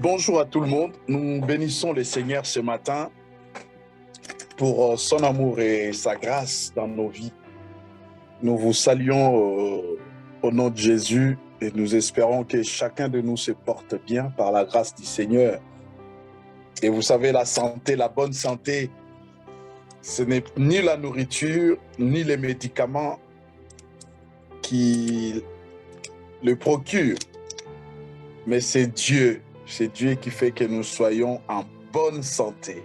Bonjour à tout le monde. Nous bénissons le Seigneur ce matin pour son amour et sa grâce dans nos vies. Nous vous saluons au nom de Jésus et nous espérons que chacun de nous se porte bien par la grâce du Seigneur. Et vous savez, la santé, la bonne santé, ce n'est ni la nourriture, ni les médicaments qui le procurent, mais c'est Dieu. C'est Dieu qui fait que nous soyons en bonne santé.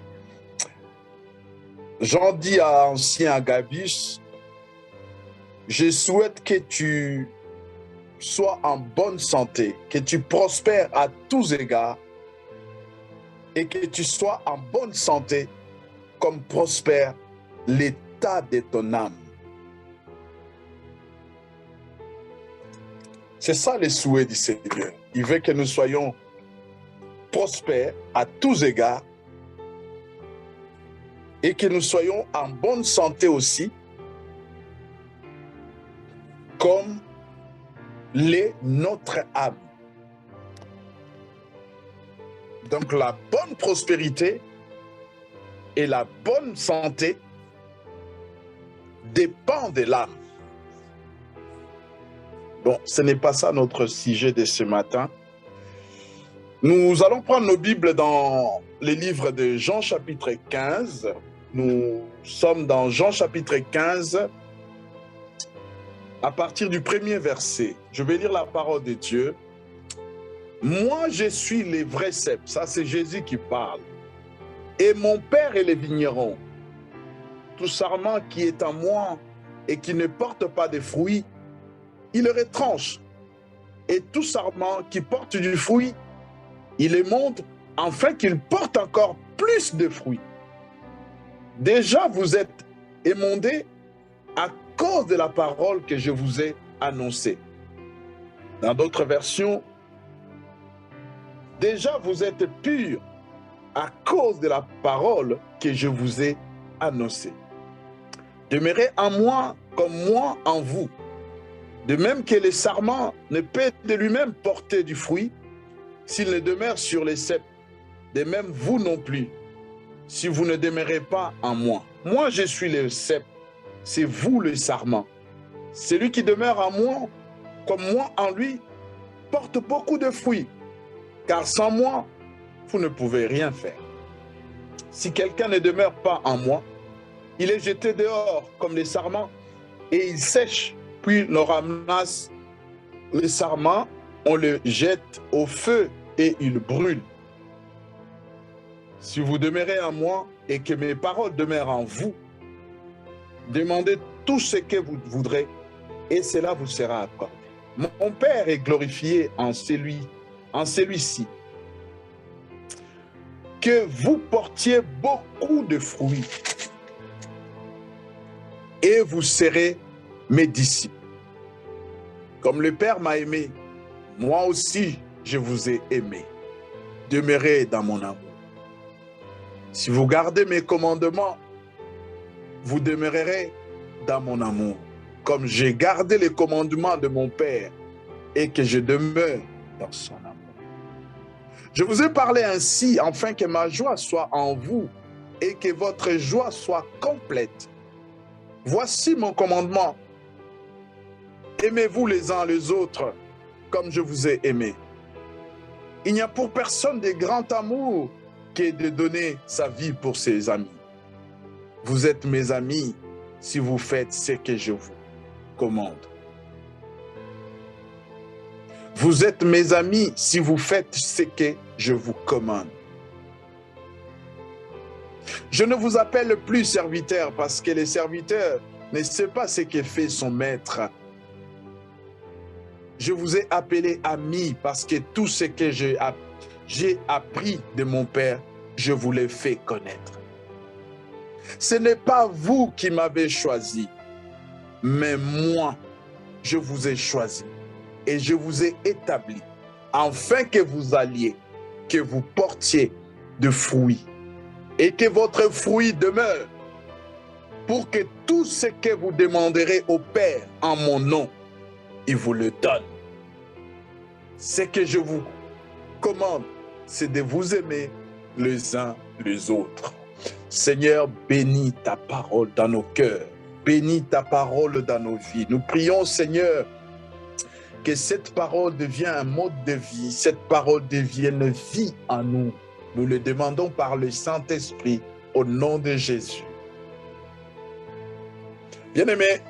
Jean dit à ancien Agabus, je souhaite que tu sois en bonne santé, que tu prospères à tous égards et que tu sois en bonne santé comme prospère l'état de ton âme. C'est ça le souhait du Seigneur. Il veut que nous soyons prospères à tous égards et que nous soyons en bonne santé aussi, comme l'est notre âme. Donc la bonne prospérité et la bonne santé dépendent de l'âme. Bon, ce n'est pas ça notre sujet de ce matin. Nous allons prendre nos Bibles dans les livres de Jean chapitre 15. Nous sommes dans Jean chapitre 15, à partir du premier verset. Je vais lire la parole de Dieu. Moi, je suis le vrai cep. Ça, c'est Jésus qui parle. Et mon Père est le vigneron. Tout sarment qui est en moi et qui ne porte pas de fruits, il le retranche. Et tout sarment qui porte du fruit, il les monte afin qu'il porte encore plus de fruits. Déjà, vous êtes émondés à cause de la parole que je vous ai annoncée. Dans d'autres versions, déjà vous êtes purs à cause de la parole que je vous ai annoncée. Demeurez en moi comme moi en vous. De même que le sarment ne peut de lui-même porter du fruit s'il ne demeure sur les ceps. De même vous non plus, si vous ne demeurez pas en moi. Moi je suis le cep, c'est vous le sarment. Celui qui demeure en moi, comme moi en lui, porte beaucoup de fruits, car sans moi, vous ne pouvez rien faire. Si quelqu'un ne demeure pas en moi, il est jeté dehors comme les sarments, et il sèche, puis l'on ramasse les sarments, on le jette au feu et il brûle. Si vous demeurez en moi et que mes paroles demeurent en vous, demandez tout ce que vous voudrez et cela vous sera accordé. Mon Père est glorifié en celui-ci, que vous portiez beaucoup de fruits et vous serez mes disciples. Comme le Père m'a aimé, moi aussi je vous ai aimé. Demeurez dans mon amour. Si vous gardez mes commandements, vous demeurerez dans mon amour, comme j'ai gardé les commandements de mon Père et que je demeure dans son amour. Je vous ai parlé ainsi afin que ma joie soit en vous et que votre joie soit complète. Voici mon commandement. Aimez-vous les uns les autres comme je vous ai aimé. Il n'y a pour personne de grand amour que de donner sa vie pour ses amis. Vous êtes mes amis si vous faites ce que je vous commande. Vous êtes mes amis si vous faites ce que je vous commande. Je ne vous appelle plus serviteur parce que le serviteur ne sait pas ce que fait son maître. Je vous ai appelé ami parce que tout ce que j'ai appris de mon Père, je vous l'ai fait connaître. Ce n'est pas vous qui m'avez choisi, mais moi, je vous ai choisi et je vous ai établi afin que vous alliez, que vous portiez de fruits et que votre fruit demeure, pour que tout ce que vous demanderez au Père en mon nom, il vous le donne. Ce que je vous commande, c'est de vous aimer les uns les autres. Seigneur, bénis ta parole dans nos cœurs. Bénis ta parole dans nos vies. Nous prions, Seigneur, que cette parole devienne un mode de vie. Cette parole devienne vie en nous. Nous le demandons par le Saint-Esprit au nom de Jésus. Bien-aimés,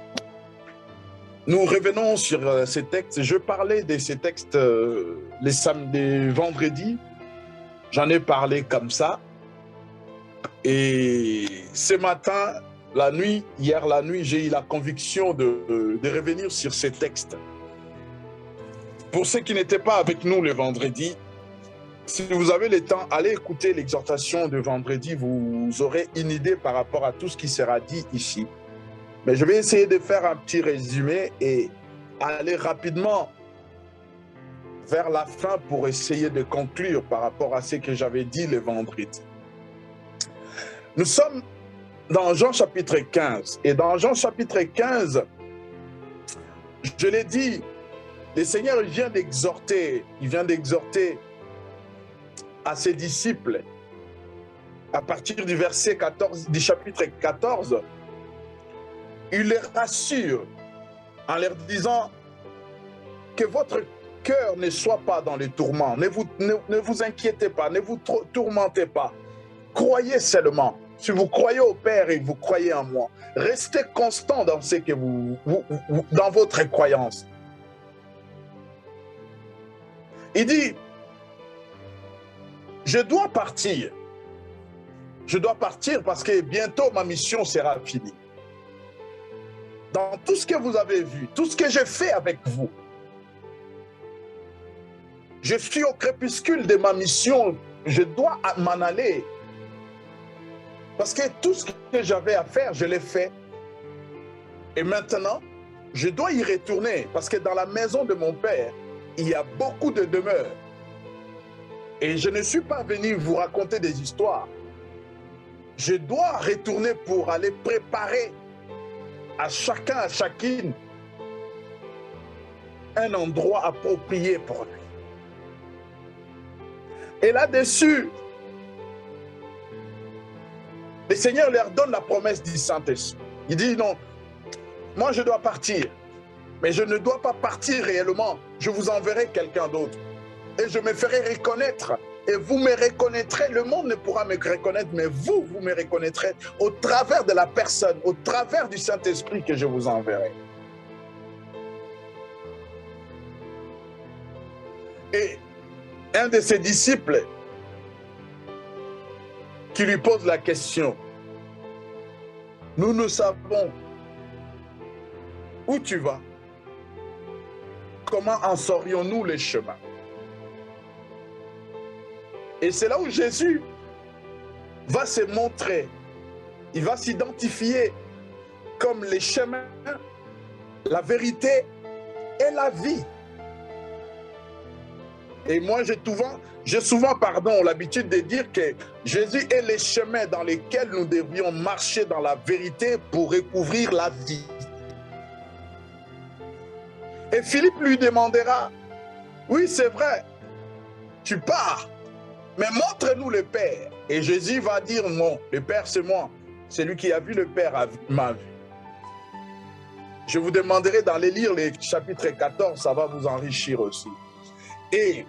nous revenons sur ces textes. Je parlais de ces textes les vendredis. J'en ai parlé comme ça. Et ce matin, hier la nuit, j'ai eu la conviction de revenir sur ces textes. Pour ceux qui n'étaient pas avec nous le vendredi, si vous avez le temps, allez écouter l'exhortation de vendredi. Vous aurez une idée par rapport à tout ce qui sera dit ici. Mais je vais essayer de faire un petit résumé et aller rapidement vers la fin pour essayer de conclure par rapport à ce que j'avais dit le vendredi. Nous sommes dans Jean chapitre 15. Et dans Jean chapitre 15, je l'ai dit, le Seigneur vient d'exhorter à ses disciples, à partir du verset 14, du chapitre 14, il les rassure en leur disant que votre cœur ne soit pas dans les tourments, ne vous inquiétez pas, ne vous tourmentez pas, croyez seulement. Si vous croyez au Père et vous croyez en moi, restez constant dans ce que dans votre croyance. Il dit, je dois partir. Je dois partir parce que bientôt ma mission sera finie. Dans tout ce que vous avez vu, tout ce que j'ai fait avec vous, je suis au crépuscule de ma mission. Je dois m'en aller. Parce que tout ce que j'avais à faire, je l'ai fait. Et maintenant, je dois y retourner. Parce que dans la maison de mon Père, il y a beaucoup de demeures. Et je ne suis pas venu vous raconter des histoires. Je dois retourner pour aller préparer à chacun, à chacune, un endroit approprié pour lui. Et là-dessus, le Seigneur leur donne la promesse du Saint-Esprit. Il dit non, moi je dois partir, mais je ne dois pas partir réellement. Je vous enverrai quelqu'un d'autre et je me ferai reconnaître. Et vous me reconnaîtrez, le monde ne pourra me reconnaître, mais vous me reconnaîtrez au travers de la personne, au travers du Saint-Esprit que je vous enverrai. Et un de ses disciples qui lui pose la question, nous savons où tu vas, comment en saurions-nous les chemins? Et c'est là où Jésus va se montrer, il va s'identifier comme les chemins, la vérité et la vie. Et moi, j'ai souvent l'habitude de dire que Jésus est le chemin dans lequel nous devrions marcher dans la vérité pour recouvrir la vie. Et Philippe lui demandera, oui, c'est vrai, tu pars, mais montre-nous le Père. Et Jésus va dire, non, le Père c'est moi. Celui qui a vu le Père m'a vu. Je vous demanderai d'aller lire les chapitres 14, ça va vous enrichir aussi. Et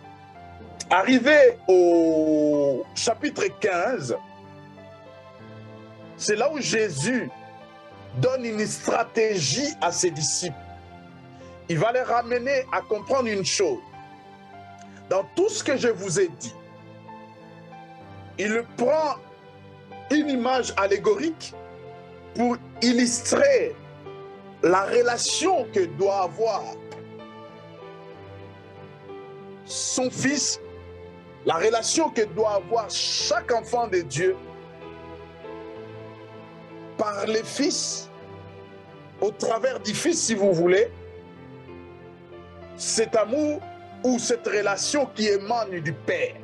arrivé au chapitre 15, c'est là où Jésus donne une stratégie à ses disciples. Il va les ramener à comprendre une chose. Dans tout ce que je vous ai dit, il prend une image allégorique pour illustrer la relation que doit avoir son fils, la relation que doit avoir chaque enfant de Dieu par le fils, au travers du fils si vous voulez, cet amour ou cette relation qui émane du Père.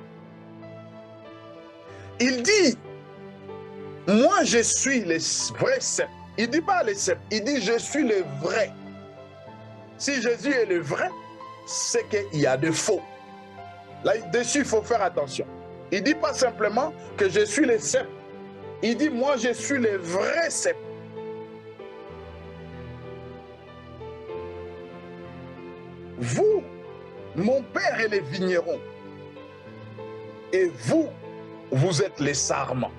Il dit, moi je suis le vrai cep. Il ne dit pas le cep, il dit je suis le vrai. Si Jésus est le vrai, c'est qu'il y a de faux. Là-dessus, il faut faire attention. Il ne dit pas simplement que je suis les cèpes. Il dit, moi, je suis les vrais cèpes. Vous, mon père est les vignerons. Et vous, vous êtes les sarments.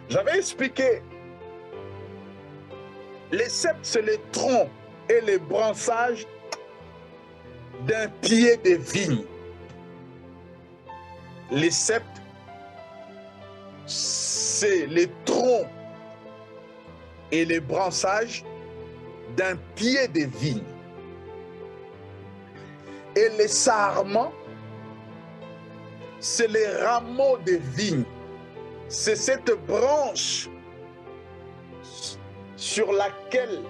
J'avais expliqué, les cèpes, c'est les troncs et les branchages d'un pied de vigne. Les cèpes, c'est les troncs et les branchages d'un pied de vigne. Et les sarments, c'est les rameaux de vigne. C'est cette branche sur laquelle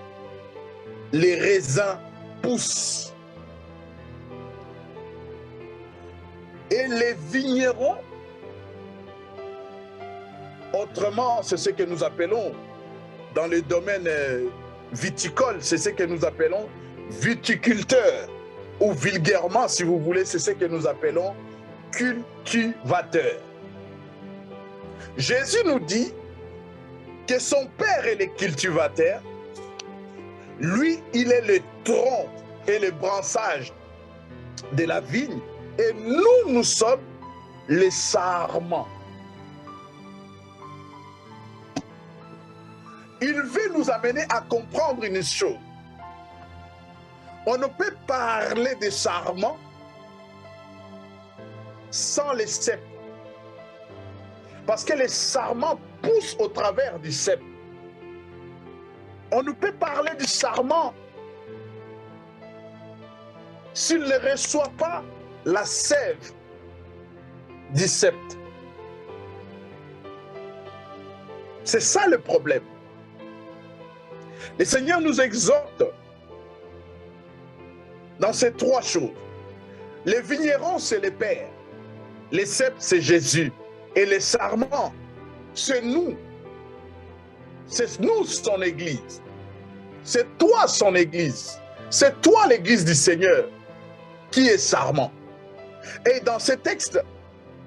les raisins poussent. Et les vignerons, autrement, c'est ce que nous appelons, dans le domaine viticole, c'est ce que nous appelons viticulteurs, ou vulgairement, si vous voulez, c'est ce que nous appelons cultivateurs. Jésus nous dit que son Père est le cultivateur, lui, il est le tronc et le branchage de la vigne, et nous, nous sommes les sarments. Il veut nous amener à comprendre une chose. On ne peut parler des sarments sans les cèpes. Parce que les sarments poussent au travers du cèpe. On ne peut parler du sarment s'il ne reçoit pas la sève du cèpe. C'est ça le problème. Le Seigneur nous exhorte dans ces trois choses. Les vignerons, c'est les pères. Les cèpes, c'est Jésus. Et les sarments, c'est nous. C'est nous son Église. C'est toi son Église. C'est toi l'Église du Seigneur qui est sarment. Et dans ce texte,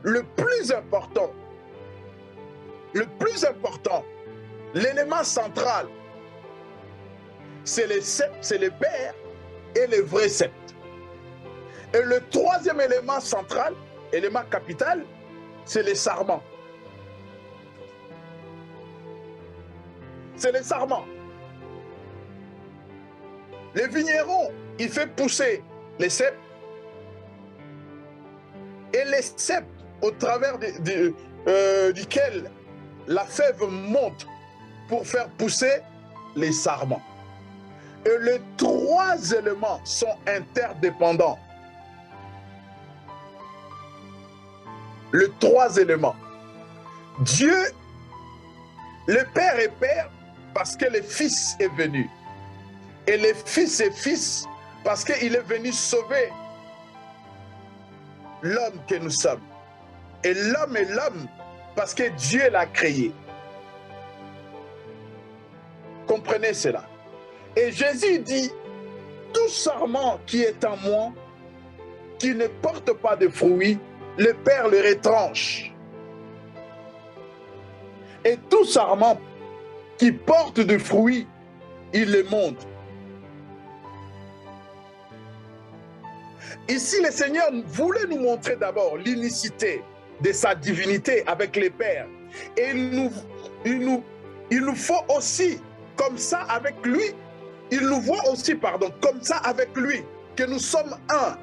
le plus important, l'élément central, c'est les cèpes, c'est les pères et les vrais cèpes. Et le troisième élément central, élément capital, c'est les sarments. C'est les sarments. Les vignerons, il fait pousser les cèpes. Et les cèpes, au travers duquel la fève monte pour faire pousser les sarments. Et les trois éléments sont interdépendants. Les trois éléments. Dieu, le Père est Père parce que le Fils est venu. Et le Fils est Fils parce qu'il est venu sauver l'homme que nous sommes. Et l'homme est l'homme parce que Dieu l'a créé. Comprenez cela. Et Jésus dit, tout sarment qui est en moi, qui ne porte pas de fruits, le Père le retranche. Et tout sarment qui porte de fruits, il le montre. Ici, le Seigneur voulait nous montrer d'abord l'unicité de sa divinité avec les pères. Et il nous faut aussi, comme ça avec lui, il nous voit aussi, comme ça avec lui, que nous sommes un.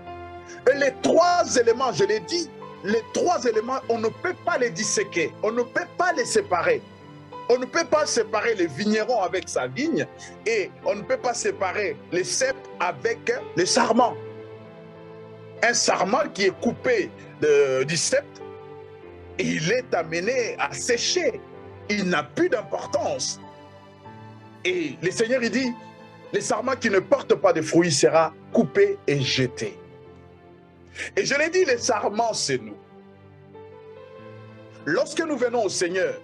Et les trois éléments, je l'ai dit, les trois éléments, on ne peut pas les disséquer, on ne peut pas les séparer. On ne peut pas séparer les vignerons avec sa vigne et on ne peut pas séparer les cèpes avec les sarments. Un sarment qui est coupé du cèpe, il est amené à sécher. Il n'a plus d'importance. Et le Seigneur, il dit, les sarments qui ne portent pas de fruits sera coupé et jeté. Et je l'ai dit, les sarments, c'est nous. Lorsque nous venons au Seigneur,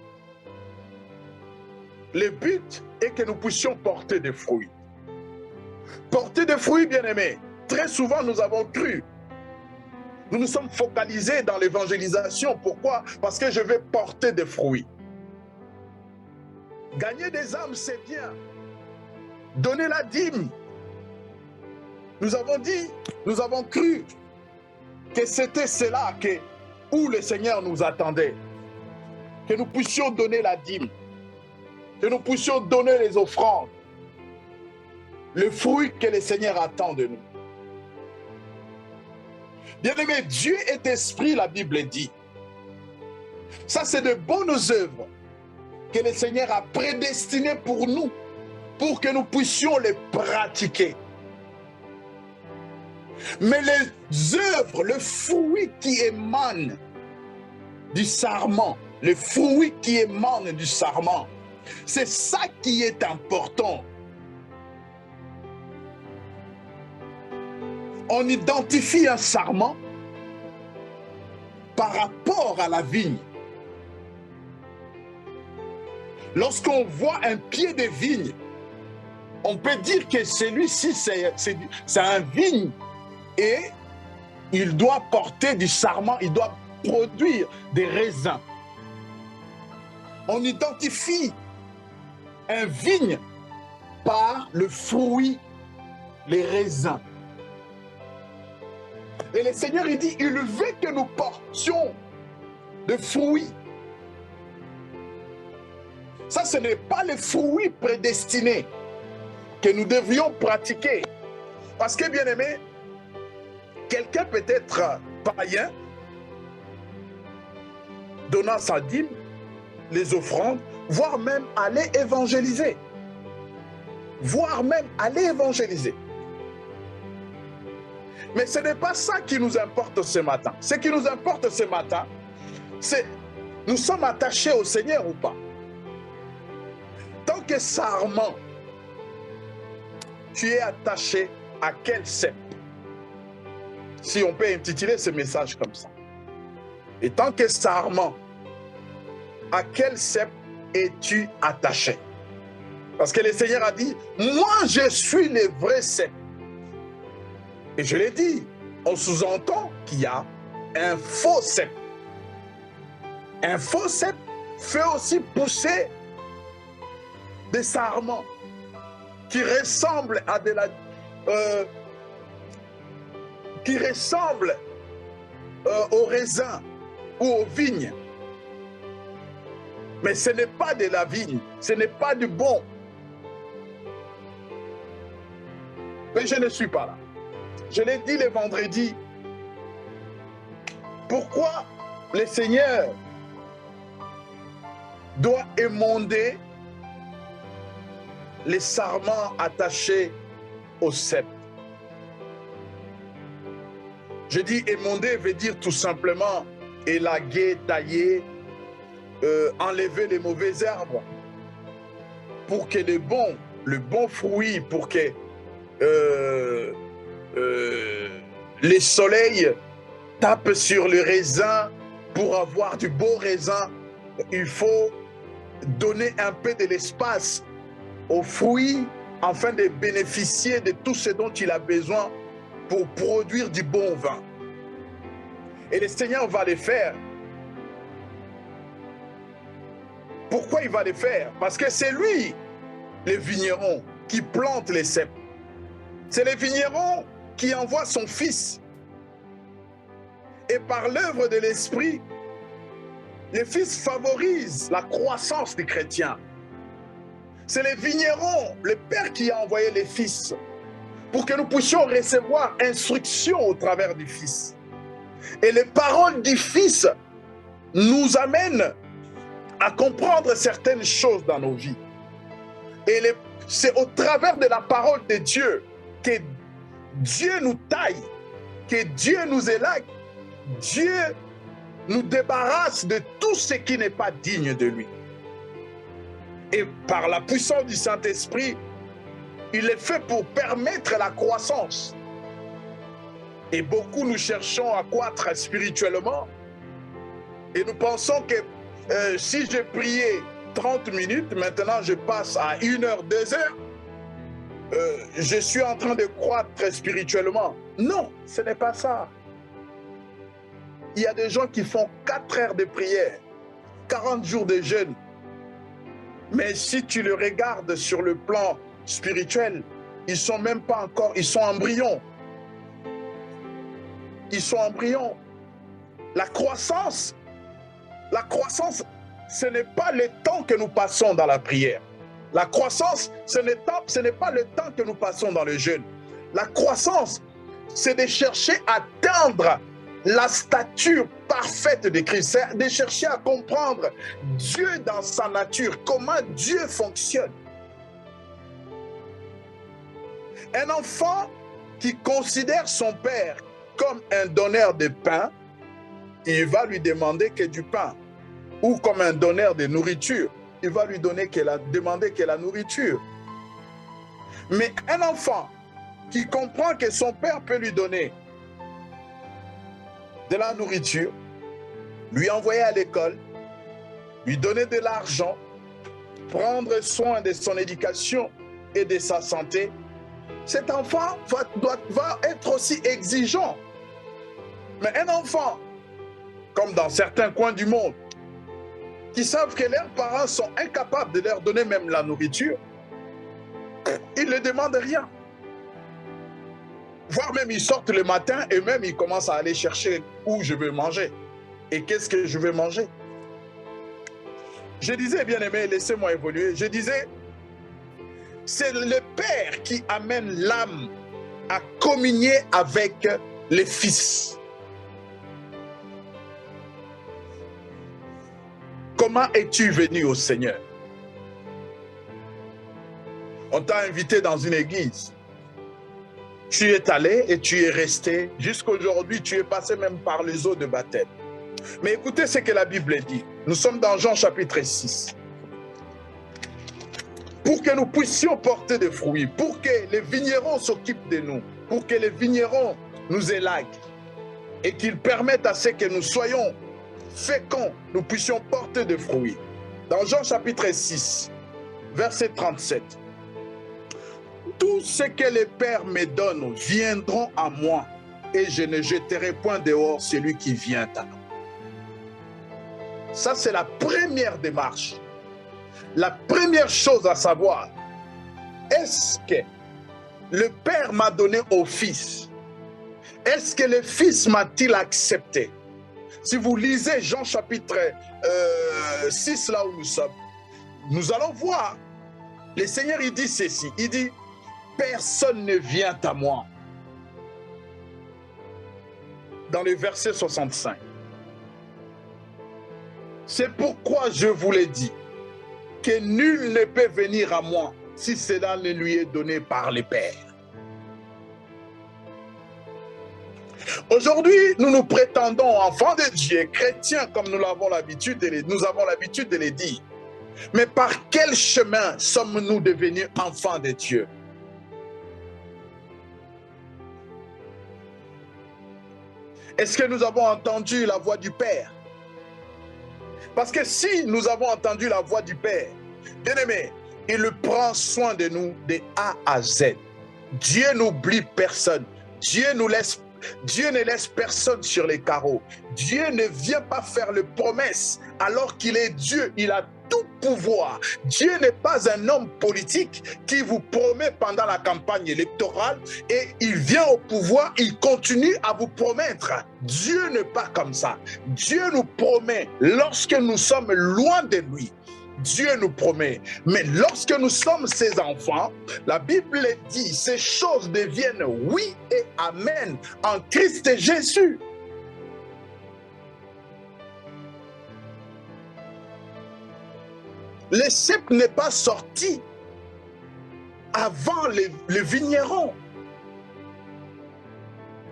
le but est que nous puissions porter des fruits. Porter des fruits, bien-aimés. Très souvent, nous avons cru Nous nous sommes focalisés dans l'évangélisation. Pourquoi? Parce que je vais porter des fruits. Gagner des âmes, c'est bien. Donner la dîme. Nous avons dit, nous avons cru que c'était cela où le Seigneur nous attendait. Que nous puissions donner la dîme. Que nous puissions donner les offrandes. Le fruit que le Seigneur attend de nous. Bien-aimé, Dieu est esprit, la Bible dit. Ça, c'est de bonnes œuvres que le Seigneur a prédestinées pour nous, pour que nous puissions les pratiquer. Mais les œuvres, le fruit qui émane du sarment, le fruit qui émane du sarment, c'est ça qui est important. On identifie un sarment par rapport à la vigne. Lorsqu'on voit un pied de vigne, on peut dire que celui-ci, c'est un vigne et il doit porter du sarment, il doit produire des raisins. On identifie un vigne par le fruit, les raisins. Et le Seigneur, il dit, il veut que nous portions de fruits. Ça, ce n'est pas les fruits prédestinés que nous devions pratiquer. Parce que, bien aimé, quelqu'un peut être païen, donnant sa dîme, les offrandes, voire même aller évangéliser. Voire même aller évangéliser. Mais ce n'est pas ça qui nous importe ce matin. Ce qui nous importe ce matin, c'est nous sommes attachés au Seigneur ou pas. Tant que sarment, tu es attaché à quel cep? Si on peut intituler ce message comme ça. Et tant que sarment, à quel cep es-tu attaché? Parce que le Seigneur a dit, moi je suis le vrai cep. Et je l'ai dit, on sous-entend qu'il y a un faux cep. Un faux cep fait aussi pousser des sarments qui ressemblent à aux raisins ou aux vignes. Mais ce n'est pas de la vigne, ce n'est pas du bon. Mais je ne suis pas là. Je l'ai dit le vendredi. Pourquoi le Seigneur doit émonder les sarments attachés au cep? Je dis émonder veut dire tout simplement élaguer, tailler, enlever les mauvaises herbes pour que le bon fruit, pour que les soleils tapent sur le raisin. Pour avoir du beau raisin, il faut donner un peu de l'espace aux fruits afin de bénéficier de tout ce dont il a besoin pour produire du bon vin. Et le Seigneur va le faire. Pourquoi il va le faire? Parce que c'est lui, le vigneron, qui plante les ceps. C'est le vigneron qui envoie son fils. Et par l'œuvre de l'Esprit, le fils favorise la croissance des chrétiens. C'est le vigneron, le Père qui a envoyé les fils pour que nous puissions recevoir instruction au travers du Fils. Et les paroles du Fils nous amènent à comprendre certaines choses dans nos vies. Et c'est au travers de la parole de Dieu que Dieu nous taille, que Dieu nous élague, Dieu nous débarrasse de tout ce qui n'est pas digne de lui. Et par la puissance du Saint-Esprit, il est fait pour permettre la croissance. Et beaucoup nous cherchons à croître spirituellement. Et nous pensons que si j'ai prié 30 minutes, maintenant je passe à 1 heure, 2 heures, je suis en train de croître spirituellement. Non, ce n'est pas ça. Il y a des gens qui font 4 heures de prière, 40 jours de jeûne. Mais si tu le regardes sur le plan spirituel, ils sont même pas encore, ils sont embryons. Ils sont embryons. La croissance, ce n'est pas le temps que nous passons dans la prière. La croissance, ce n'est pas le temps que nous passons dans le jeûne. La croissance, c'est de chercher à atteindre la stature parfaite de Christ. C'est de chercher à comprendre Dieu dans sa nature, comment Dieu fonctionne. Un enfant qui considère son père comme un donneur de pain, il va lui demander que du pain. Ou comme un donneur de nourriture, il va lui demander que la nourriture. Mais un enfant qui comprend que son père peut lui donner de la nourriture, lui envoyer à l'école, lui donner de l'argent, prendre soin de son éducation et de sa santé, cet enfant va être aussi exigeant. Mais un enfant, comme dans certains coins du monde, qui savent que leurs parents sont incapables de leur donner même la nourriture, ils ne demandent rien. Voire même ils sortent le matin et même ils commencent à aller chercher où je veux manger. Et qu'est-ce que je veux manger? Je disais, bien aimé, laissez-moi évoluer, je disais, c'est le Père qui amène l'âme à communier avec le Fils. Comment es-tu venu au Seigneur? On t'a invité dans une église. Tu es allé et tu es resté. Jusqu'aujourd'hui, tu es passé même par les eaux de baptême. Mais écoutez ce que la Bible dit. Nous sommes dans Jean chapitre 6. Pour que nous puissions porter des fruits, pour que les vignerons s'occupent de nous, pour que les vignerons nous élaguent et qu'ils permettent à ce que nous soyons féconds, nous puissions porter des fruits. Dans Jean chapitre 6, verset 37. Tout ce que les pères me donnent viendront à moi et je ne jeterai point dehors celui qui vient à moi. Ça, c'est la première démarche. La première chose à savoir, est-ce que le Père m'a donné au Fils? Est-ce que le Fils m'a-t-il accepté? Si vous lisez Jean chapitre 6, là où nous sommes, nous allons voir, le Seigneur, il dit ceci, il dit, personne ne vient à moi. Dans le verset 65. C'est pourquoi je vous l'ai dit, que nul ne peut venir à moi si cela ne lui est donné par le Père. Aujourd'hui, nous nous prétendons enfants de Dieu, chrétiens comme nous avons l'habitude de le dire. Mais par quel chemin sommes-nous devenus enfants de Dieu? Est-ce que nous avons entendu la voix du Père? Parce que si nous avons entendu la voix du Père, bien-aimé, il prend soin de nous de A à Z. Dieu n'oublie personne. Dieu ne laisse personne sur les carreaux. Dieu ne vient pas faire les promesses alors qu'il est Dieu. Il a tout pouvoir. Dieu n'est pas un homme politique qui vous promet pendant la campagne électorale et il vient au pouvoir, il continue à vous promettre. Dieu n'est pas comme ça. Dieu nous promet lorsque nous sommes loin de lui. Dieu nous promet. Mais lorsque nous sommes ses enfants, la Bible dit, ces choses deviennent oui et amen en Christ Jésus. Le cep n'est pas sorti avant le vigneron.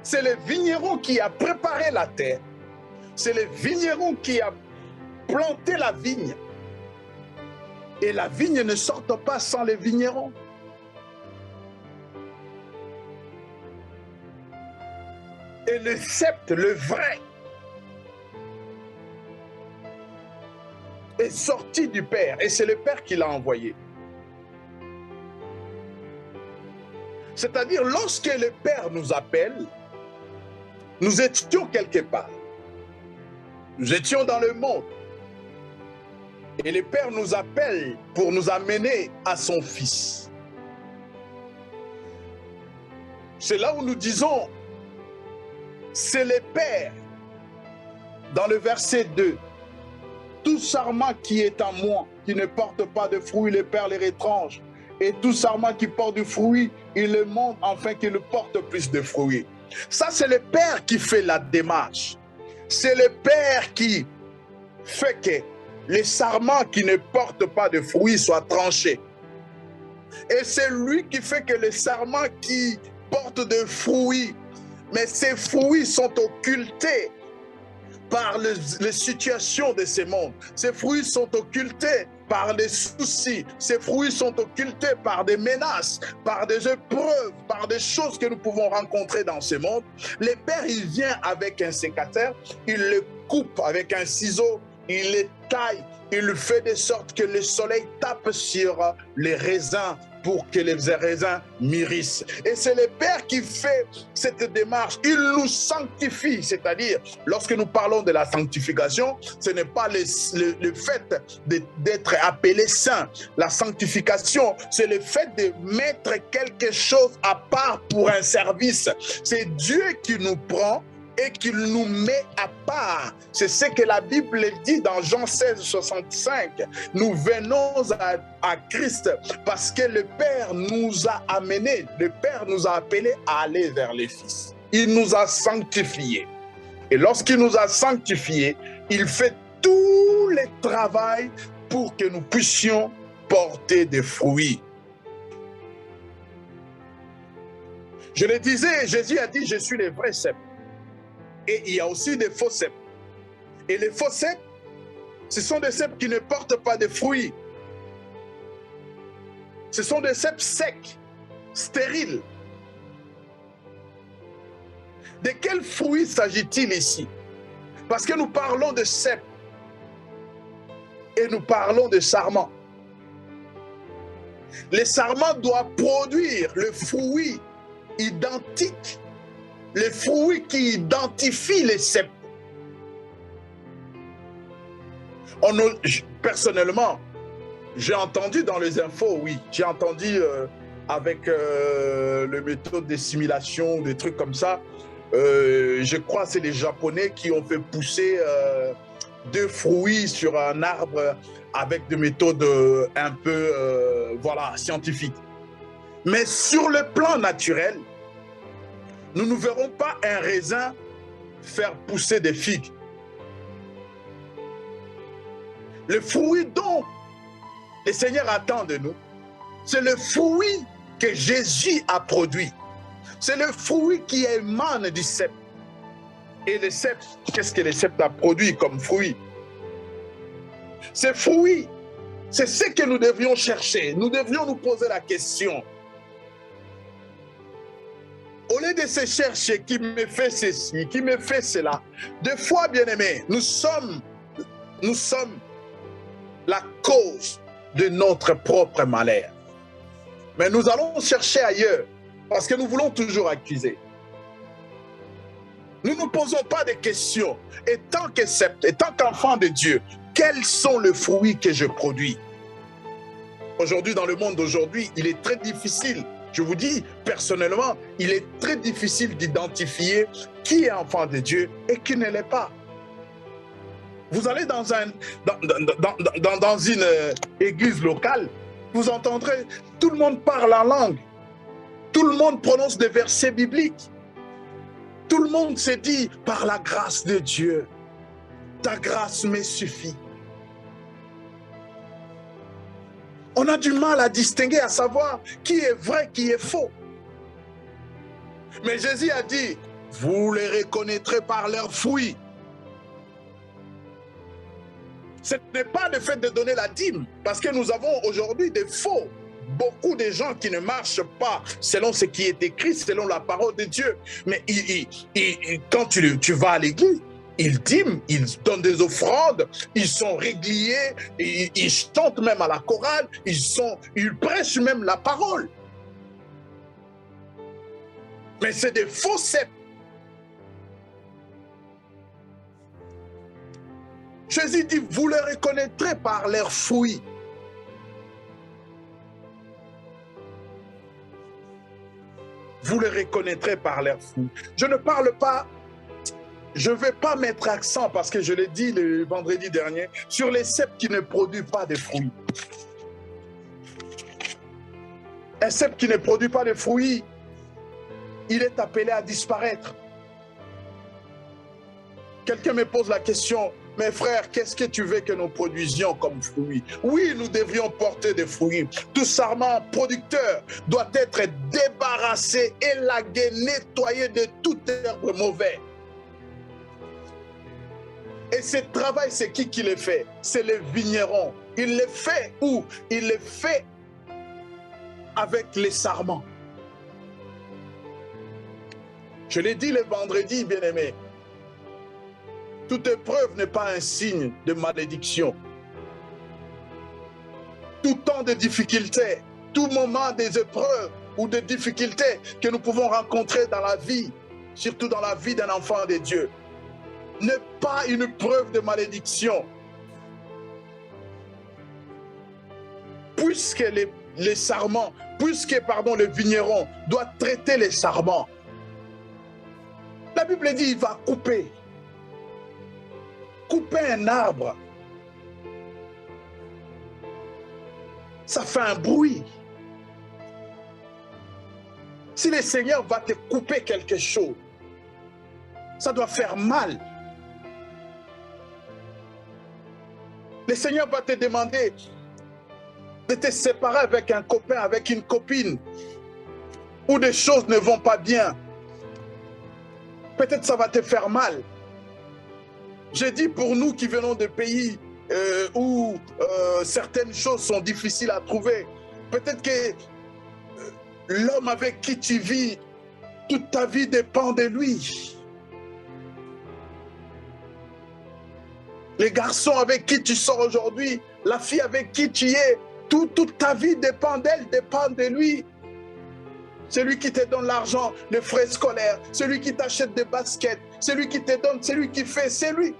C'est le vigneron qui a préparé la terre. C'est le vigneron qui a planté la vigne. Et la vigne ne sort pas sans le vigneron. Et le sceptre, le vrai, est sorti du Père. Et c'est le Père qui l'a envoyé. C'est-à-dire, lorsque le Père nous appelle, nous étions quelque part. Nous étions dans le monde. Et le Père nous appelle pour nous amener à son Fils. C'est là où nous disons, c'est le Père, dans le verset 2, tout sarment qui est en moi, qui ne porte pas de fruits, le Père les retranche. Et tout sarment qui porte du fruit, il le montre afin qu'il porte plus de fruits. Ça, c'est le Père qui fait la démarche. C'est le Père qui fait que les sarments qui ne portent pas de fruits soient tranchés. Et c'est lui qui fait que les sarments qui portent de fruits, mais ces fruits sont occultés par les situations de ce monde. Ces fruits sont occultés par des soucis. Ces fruits sont occultés par des menaces, par des épreuves, par des choses que nous pouvons rencontrer dans ce monde. Le Père, il vient avec un sécateur, il le coupe avec un ciseau, il les taille, il fait de sorte que le soleil tape sur les raisins pour que les raisins mûrissent. Et c'est le Père qui fait cette démarche. Il nous sanctifie, c'est-à-dire, lorsque nous parlons de la sanctification, ce n'est pas le fait d'être appelé saint. La sanctification, c'est le fait de mettre quelque chose à part pour un service. C'est Dieu qui nous prend et qu'il nous met à part. C'est ce que la Bible dit dans Jean 16, 65. Nous venons à Christ parce que le Père nous a amenés, le Père nous a appelés à aller vers le Fils. Il nous a sanctifiés. Et lorsqu'il nous a sanctifiés, il fait tout le travail pour que nous puissions porter des fruits. Je le disais, Jésus a dit, je suis le vrai cep. Et il y a aussi des faux cèpes. Et les faux cèpes, ce sont des cèpes qui ne portent pas de fruits. Ce sont des cèpes secs, stériles. De quels fruits s'agit-il ici? Parce que nous parlons de cèpes et nous parlons de sarments. Les sarments doivent produire le fruit identique, les fruits qui identifient les cèpes. Personnellement, j'ai entendu dans les infos, oui, j'ai entendu avec le méthode de simulation, des trucs comme ça. Je crois que c'est les Japonais qui ont fait pousser 2 fruits sur un arbre avec des méthodes un peu voilà, scientifiques. Mais sur le plan naturel, nous ne verrons pas un raisin faire pousser des figues. Le fruit dont le Seigneur attend de nous, c'est le fruit que Jésus a produit. C'est le fruit qui émane du cep. Et le cep, qu'est-ce que le cep a produit comme fruit? Ces fruits, c'est ce que nous devrions chercher. Nous devrions nous poser la question. Au lieu de se chercher qui me fait ceci, qui me fait cela, des fois, bien-aimés, nous sommes la cause de notre propre malheur. Mais nous allons chercher ailleurs parce que nous voulons toujours accuser. Nous ne nous posons pas de questions. Et tant qu'enfant de Dieu, quels sont les fruits que je produis? Aujourd'hui, dans le monde d'aujourd'hui, il est très difficile. Je vous dis, personnellement, il est très difficile d'identifier qui est enfant de Dieu et qui ne l'est pas. Vous allez dans une église locale, vous entendrez, tout le monde parle en langue. Tout le monde prononce des versets bibliques. Tout le monde se dit, par la grâce de Dieu, ta grâce me suffit. On a du mal à distinguer, à savoir qui est vrai, qui est faux. Mais Jésus a dit, vous les reconnaîtrez par leurs fruits. Ce n'est pas le fait de donner la dîme, parce que nous avons aujourd'hui des faux. Beaucoup de gens qui ne marchent pas selon ce qui est écrit, selon la parole de Dieu. Mais quand tu vas à l'église, ils dîment, ils donnent des offrandes, ils sont réguliers, ils chantent même à la chorale, ils prêchent même la parole. Mais c'est des faux cèpes. Jésus dit, vous les reconnaîtrez par leurs fruits. Vous les reconnaîtrez par leurs fruits. Je ne parle pas, je ne vais pas mettre accent, parce que je l'ai dit le vendredi dernier, sur les cèpes qui ne produisent pas de fruits. Un cèpe qui ne produit pas de fruits, il est appelé à disparaître. Quelqu'un me pose la question, mes frères, qu'est-ce que tu veux que nous produisions comme fruits? Oui, nous devrions porter des fruits. Tout sarment producteur doit être débarrassé, élagué, nettoyé de toute herbe mauvaise. Et ce travail, c'est qui le fait? C'est le vigneron. Il le fait où? Il le fait avec les sarments. Je l'ai dit le vendredi, bien-aimé. Toute épreuve n'est pas un signe de malédiction. Tout temps de difficulté, tout moment des épreuves ou de difficultés que nous pouvons rencontrer dans la vie, surtout dans la vie d'un enfant de Dieu, n'est pas une preuve de malédiction. Puisque les sarments, le vigneron doit traiter les sarments. La Bible dit, il va couper un arbre. Ça fait un bruit. Si le Seigneur va te couper quelque chose, ça doit faire mal. Le Seigneur va te demander de te séparer avec un copain, avec une copine, où des choses ne vont pas bien. Peut-être ça va te faire mal. J'ai dit pour nous qui venons de pays où certaines choses sont difficiles à trouver, peut-être que l'homme avec qui tu vis, toute ta vie dépend de lui. Les garçons avec qui tu sors aujourd'hui, la fille avec qui tu es, toute ta vie dépend d'elle, dépend de lui. Celui qui te donne l'argent, les frais scolaires, celui qui t'achète des baskets, celui qui te donne, celui qui fait, c'est lui.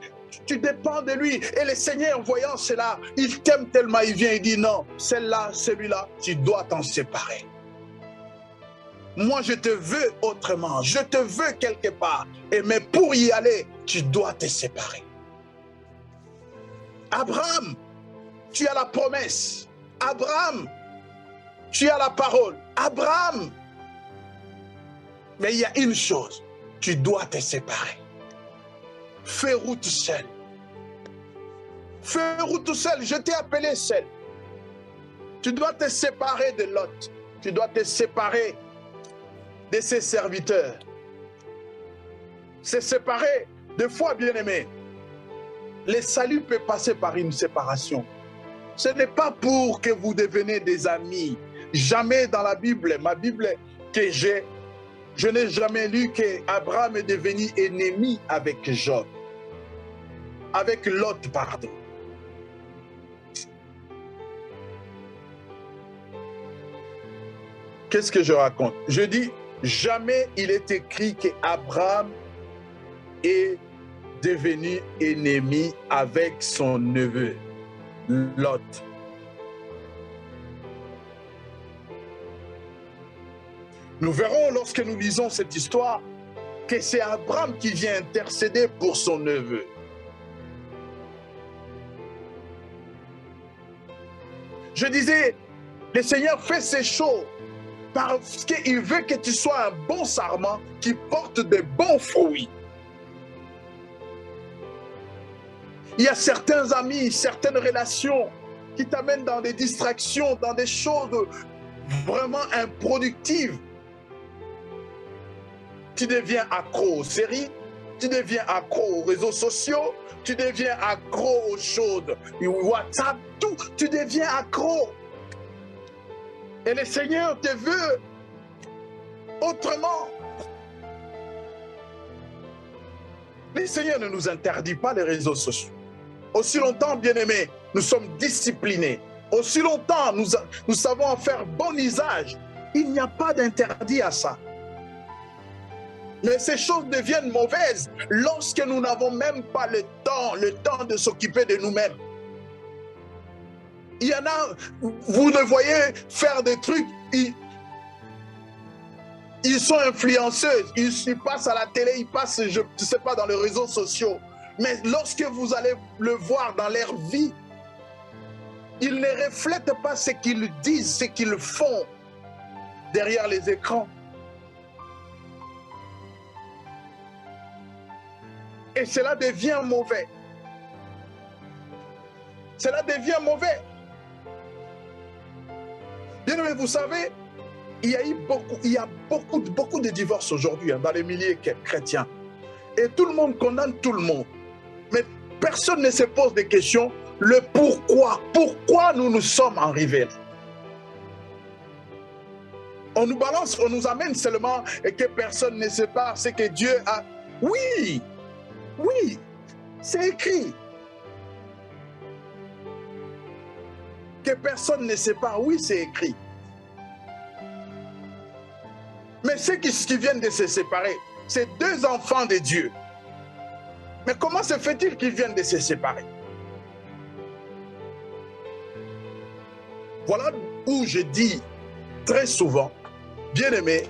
Tu dépends de lui. Et le Seigneur, voyant cela, il t'aime tellement, il vient et dit non, celle-là, celui-là, tu dois t'en séparer. Moi, je te veux autrement, je te veux quelque part. Mais pour y aller, tu dois te séparer. Abraham, tu as la promesse. Abraham, tu as la parole. Abraham, mais il y a une chose, tu dois te séparer. Fais route seul. Fais route seul, je t'ai appelé seul. Tu dois te séparer de Lot. Tu dois te séparer de ses serviteurs. Se séparer, des fois, bien-aimé, le salut peut passer par une séparation. Ce n'est pas pour que vous deveniez des amis. Jamais dans la Bible, ma Bible que j'ai, je n'ai jamais lu qu'Abraham est devenu ennemi avec Job. Avec Lot, pardon. Qu'est-ce que je raconte? Je dis, jamais il est écrit qu'Abraham est devenu ennemi avec son neveu, Lot. Nous verrons lorsque nous lisons cette histoire que c'est Abraham qui vient intercéder pour son neveu. Je disais, le Seigneur fait ces choses parce qu'il veut que tu sois un bon sarment qui porte de bons fruits. Il y a certains amis, certaines relations qui t'amènent dans des distractions, dans des choses vraiment improductives. Tu deviens accro aux séries, tu deviens accro aux réseaux sociaux, tu deviens accro aux choses, WhatsApp, tout, tu deviens accro. Et le Seigneur te veut autrement. Le Seigneur ne nous interdit pas les réseaux sociaux. Aussi longtemps, bien-aimés, nous sommes disciplinés. Aussi longtemps, nous savons en faire bon usage. Il n'y a pas d'interdit à ça. Mais ces choses deviennent mauvaises lorsque nous n'avons même pas le temps de s'occuper de nous-mêmes. Il y en a, vous le voyez faire des trucs, ils sont influenceurs, ils passent à la télé, ils passent, je ne sais pas, dans les réseaux sociaux. Mais lorsque vous allez le voir dans leur vie, ils ne reflètent pas ce qu'ils disent, ce qu'ils font derrière les écrans. Et cela devient mauvais. Cela devient mauvais. Bien aimé, vous savez, il y a beaucoup de divorces aujourd'hui dans les milieux chrétiens. Et tout le monde condamne tout le monde. Mais personne ne se pose des questions. Le pourquoi. Pourquoi nous nous sommes arrivés là? On nous balance, on nous amène seulement et que personne ne sépare ce que Dieu a. Oui, oui, c'est écrit. Que personne ne sépare, oui, c'est écrit. Mais ceux qui viennent de se séparer, c'est deux enfants de Dieu. Mais comment se fait-il qu'ils viennent de se séparer? Voilà où je dis très souvent, bien aimé,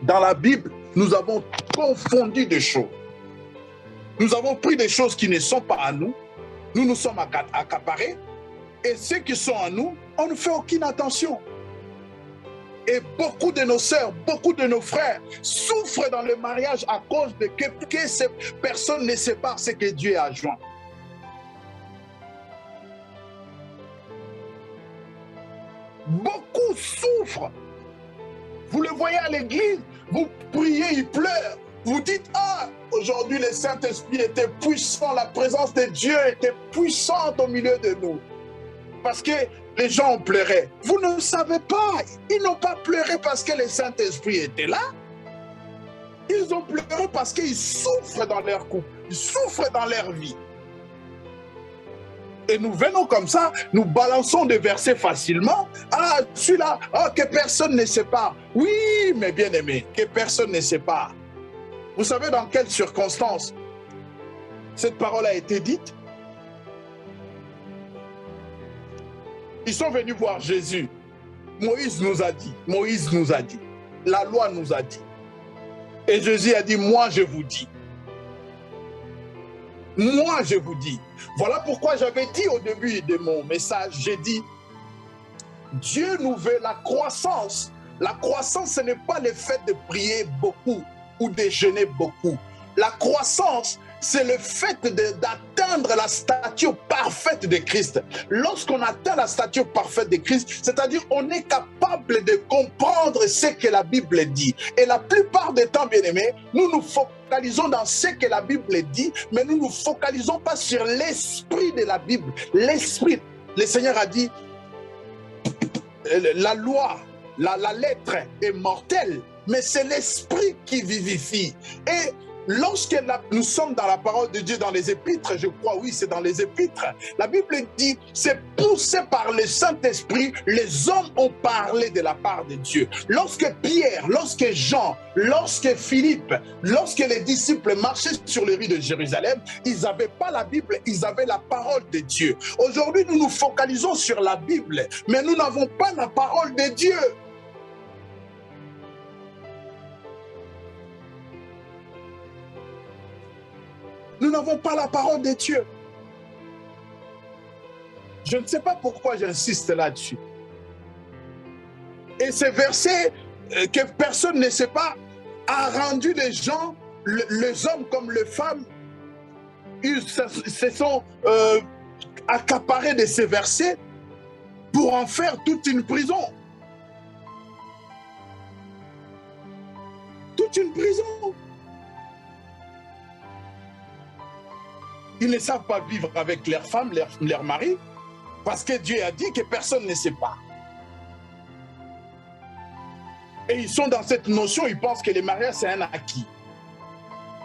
dans la Bible, nous avons confondu des choses. Nous avons pris des choses qui ne sont pas à nous. Nous nous sommes accaparés. Et ceux qui sont à nous, on ne fait aucune attention. Et beaucoup de nos sœurs, beaucoup de nos frères souffrent dans le mariage à cause de que ces personnes ne séparent ce que Dieu a joint. Beaucoup souffrent. Vous le voyez à l'église, vous priez, ils pleurent. Vous dites, ah, aujourd'hui le Saint-Esprit était puissant, la présence de Dieu était puissante au milieu de nous. Parce que les gens ont pleuré. Vous ne savez pas, ils n'ont pas pleuré parce que le Saint-Esprit était là. Ils ont pleuré parce qu'ils souffrent dans leur couple, ils souffrent dans leur vie. Et nous venons comme ça, nous balançons des versets facilement. Ah, celui-là, oh, que personne ne sépare. Oui, mais bien aimé, que personne ne sépare. Vous savez dans quelles circonstances cette parole a été dite? Ils sont venus voir Jésus. Moïse nous a dit. La loi nous a dit. Et Jésus a dit, moi je vous dis. Moi je vous dis. Voilà pourquoi j'avais dit au début de mon message, j'ai dit, Dieu nous veut la croissance. La croissance, ce n'est pas le fait de prier beaucoup ou de jeûner beaucoup. La croissance, c'est le fait d'atteindre la stature parfaite de Christ. Lorsqu'on atteint la stature parfaite de Christ, c'est-à-dire on est capable de comprendre ce que la Bible dit. Et la plupart des temps, bien aimés, nous nous focalisons dans ce que la Bible dit, mais nous ne nous focalisons pas sur l'esprit de la Bible. L'esprit, le Seigneur a dit, la loi, la lettre est mortelle, mais c'est l'esprit qui vivifie. Et lorsque nous sommes dans la parole de Dieu, dans les épîtres, je crois, oui, c'est dans les épîtres, la Bible dit, c'est poussé par le Saint-Esprit, les hommes ont parlé de la part de Dieu. Lorsque Pierre, lorsque Jean, lorsque Philippe, lorsque les disciples marchaient sur les rues de Jérusalem, ils n'avaient pas la Bible, ils avaient la parole de Dieu. Aujourd'hui, nous nous focalisons sur la Bible, mais nous n'avons pas la parole de Dieu. Nous n'avons pas la parole de Dieu. Je ne sais pas pourquoi j'insiste là-dessus. Et ce verset que personne ne sait pas a rendu les gens, les hommes comme les femmes, ils se sont accaparés de ces versets pour en faire toute une prison. Toute une prison. Ils ne savent pas vivre avec leurs femmes, leurs maris, parce que Dieu a dit que personne ne sait pas. Et ils sont dans cette notion, ils pensent que le mariage c'est un acquis.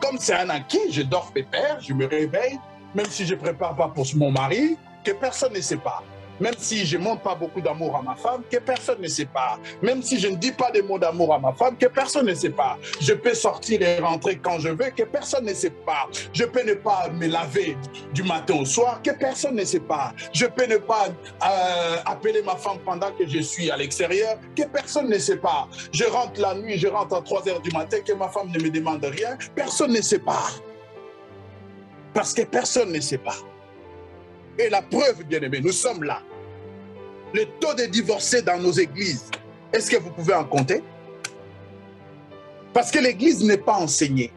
Comme c'est un acquis, je dors pépère, je me réveille, même si je ne prépare pas pour mon mari, que personne ne sait pas. Même si je ne montre pas beaucoup d'amour à ma femme, que personne ne sépare. Même si je ne dis pas des mots d'amour à ma femme, que personne ne sépare. Je peux sortir et rentrer quand je veux, que personne ne sépare. Je peux ne pas me laver du matin au soir, que personne ne sépare. Je peux ne pas appeler ma femme pendant que je suis à l'extérieur, que personne ne sépare. Je rentre la nuit, je rentre à 3 heures du matin, que ma femme ne me demande rien, personne ne sépare. Parce que personne ne sépare. Et la preuve, bien-aimés, nous sommes là. Le taux de divorcés dans nos églises, est-ce que vous pouvez en compter? Parce que l'église n'est pas enseignée.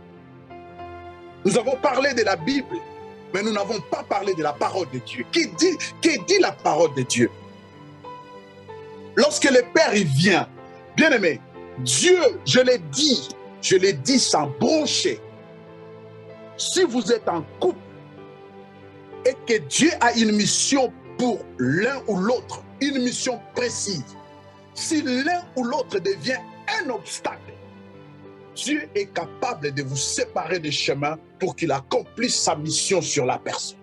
Nous avons parlé de la Bible, mais nous n'avons pas parlé de la parole de Dieu. Qui dit la parole de Dieu? Lorsque le Père il vient, bien-aimé, Dieu, je l'ai dit sans broncher. Si vous êtes en couple et que Dieu a une mission pour l'un ou l'autre, une mission précise, si l'un ou l'autre devient un obstacle, Dieu est capable de vous séparer des chemins pour qu'il accomplisse sa mission sur la personne.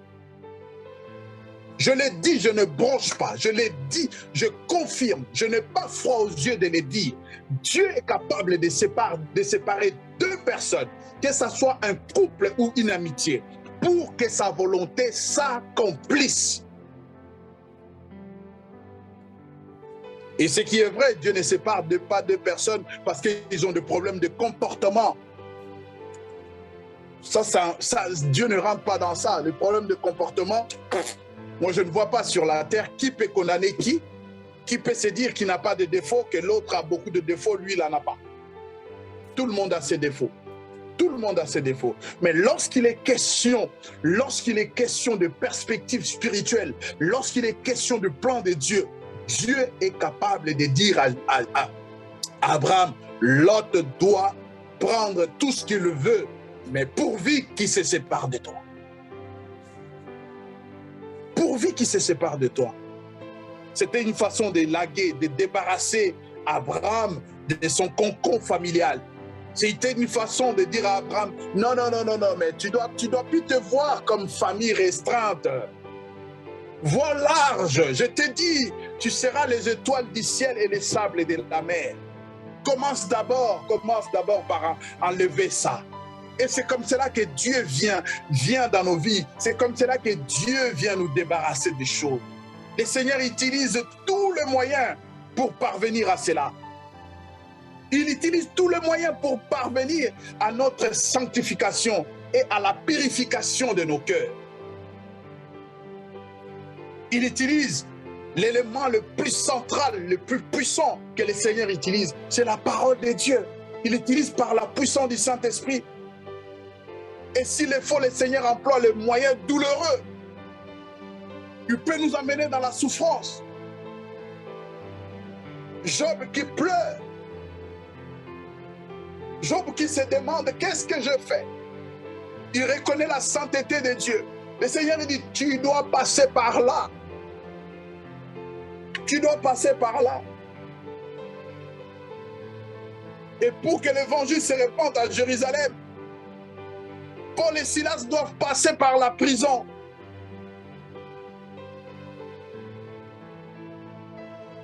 Je l'ai dit, je ne bronche pas. Je l'ai dit, je confirme. Je n'ai pas froid aux yeux de le dire. Dieu est capable de séparer deux personnes, que ce soit un couple ou une amitié, pour que sa volonté s'accomplisse. Et ce qui est vrai, Dieu ne sépare pas deux personnes parce qu'ils ont des problèmes de comportement. Dieu ne rentre pas dans ça. Le problème de comportement, moi je ne vois pas sur la terre qui peut condamner qui peut se dire qu'il n'a pas de défauts, que l'autre a beaucoup de défauts, lui il n'en a pas. Tout le monde a ses défauts. Tout le monde a ses défauts. Mais lorsqu'il est question de perspective spirituelle, lorsqu'il est question du plan de Dieu, Dieu est capable de dire à Abraham, Lot doit prendre tout ce qu'il veut, mais pourvu qu'il se sépare de toi. Pourvu qu'il se sépare de toi. C'était une façon de laguer, de débarrasser Abraham de son cocon familial. C'était une façon de dire à Abraham, non, mais tu dois plus te voir comme famille restreinte. Vois large, je te dis, tu seras les étoiles du ciel et les sables de la mer. Commence d'abord par enlever ça. Et c'est comme cela que Dieu vient dans nos vies. C'est comme cela que Dieu vient nous débarrasser des choses. Le Seigneur utilise tous les moyens pour parvenir à cela. Il utilise tous les moyens pour parvenir à notre sanctification et à la purification de nos cœurs. Il utilise l'élément le plus central, le plus puissant que le Seigneur utilise, c'est la parole de Dieu. Il utilise par la puissance du Saint-Esprit. Et s'il le faut, le Seigneur emploie les moyens douloureux. Il peut nous amener dans la souffrance. Job qui pleure. Job qui se demande, qu'est-ce que je fais? Il reconnaît la sainteté de Dieu. Le Seigneur dit, tu dois passer par là. Tu dois passer par là. Et pour que l'évangile se répande à Jérusalem, Paul et Silas doivent passer par la prison.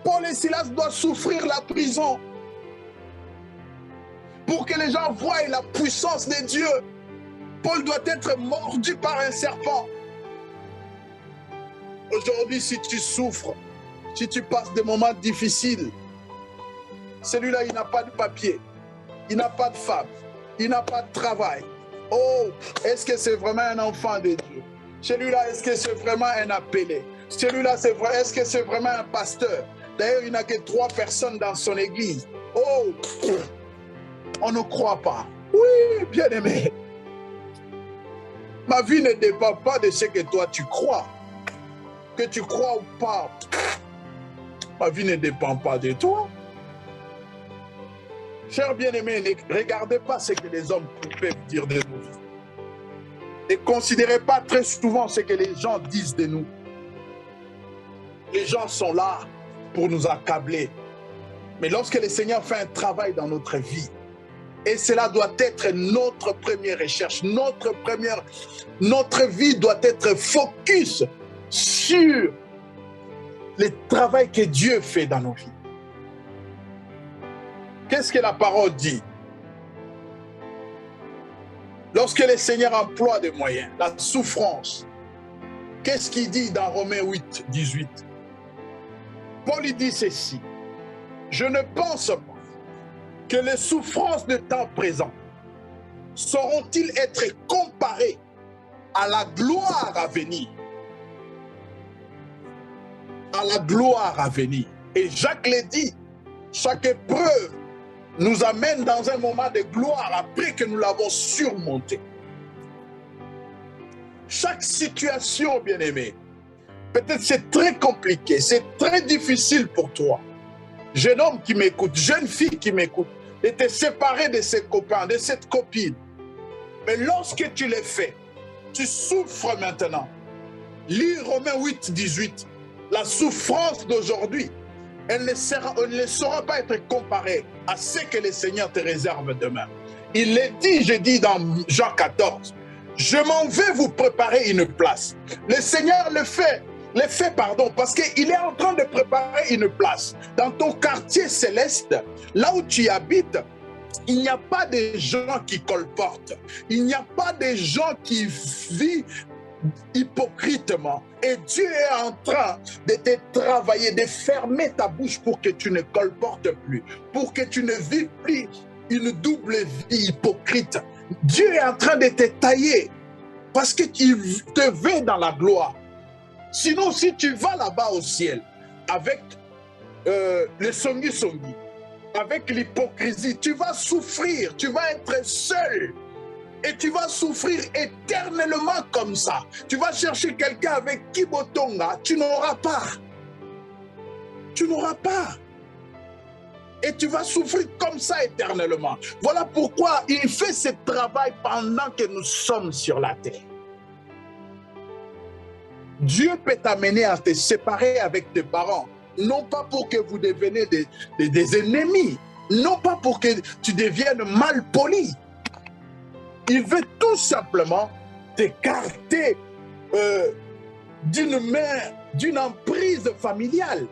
Paul et Silas doivent souffrir la prison. Pour que les gens voient la puissance de Dieu. Paul doit être mordu par un serpent. Aujourd'hui, si tu souffres, si tu passes des moments difficiles, celui-là, il n'a pas de papier, il n'a pas de femme, il n'a pas de travail. Oh, est-ce que c'est vraiment un enfant de Dieu? Celui-là, est-ce que c'est vraiment un appelé? Celui-là, est-ce que c'est vraiment un pasteur? D'ailleurs, il n'a que 3 personnes dans son église. Oh, on ne croit pas. Oui, bien-aimé. Ma vie ne dépend pas de ce que toi tu crois. Que tu crois ou pas, ma vie ne dépend pas de toi. Chers bien-aimés, ne regardez pas ce que les hommes peuvent dire de nous. Ne considérez pas très souvent ce que les gens disent de nous. Les gens sont là pour nous accabler. Mais lorsque le Seigneur fait un travail dans notre vie, et cela doit être notre première recherche, notre vie doit être focus sur le travail que Dieu fait dans nos vies. Qu'est-ce que la parole dit? Lorsque le Seigneur emploie des moyens, la souffrance, qu'est-ce qu'il dit dans Romains 8, 18? Paul dit ceci: je ne pense pas que les souffrances de temps présent sauront-ils être comparées à la gloire à venir. À la gloire à venir. Et Jacques l'a dit, chaque épreuve nous amène dans un moment de gloire après que nous l'avons surmonté. Chaque situation, bien-aimé, peut-être c'est très compliqué, c'est très difficile pour toi. Jeune homme qui m'écoute, jeune fille qui m'écoute, d'être séparé de ses copains, de cette copine. Mais lorsque tu l'as fait, tu souffres maintenant. Lis Romains 8, 18. La souffrance d'aujourd'hui, elle ne saura pas être comparée à ce que le Seigneur te réserve demain. Il l'a dit, je dis dans Jean 14, je m'en vais vous préparer une place. Le Seigneur le fait parce qu'il est en train de préparer une place. Dans ton quartier céleste, là où tu habites, il n'y a pas de gens qui colportent. Il n'y a pas de gens qui vivent hypocritement. Et Dieu est en train de te travailler, de fermer ta bouche pour que tu ne colportes plus, pour que tu ne vives plus une double vie hypocrite. Dieu est en train de te tailler parce qu'il te veut dans la gloire. Sinon, si tu vas là-bas au ciel avec le songi-songi, avec l'hypocrisie, tu vas souffrir, tu vas être seul. Et tu vas souffrir éternellement comme ça. Tu vas chercher quelqu'un avec qui botonga, tu n'auras pas. Tu n'auras pas. Et tu vas souffrir comme ça éternellement. Voilà pourquoi il fait ce travail pendant que nous sommes sur la terre. Dieu peut t'amener à te séparer avec tes parents, non pas pour que vous deveniez des ennemis, non pas pour que tu deviennes mal poli. Il veut tout simplement t'écarter d'une emprise familiale.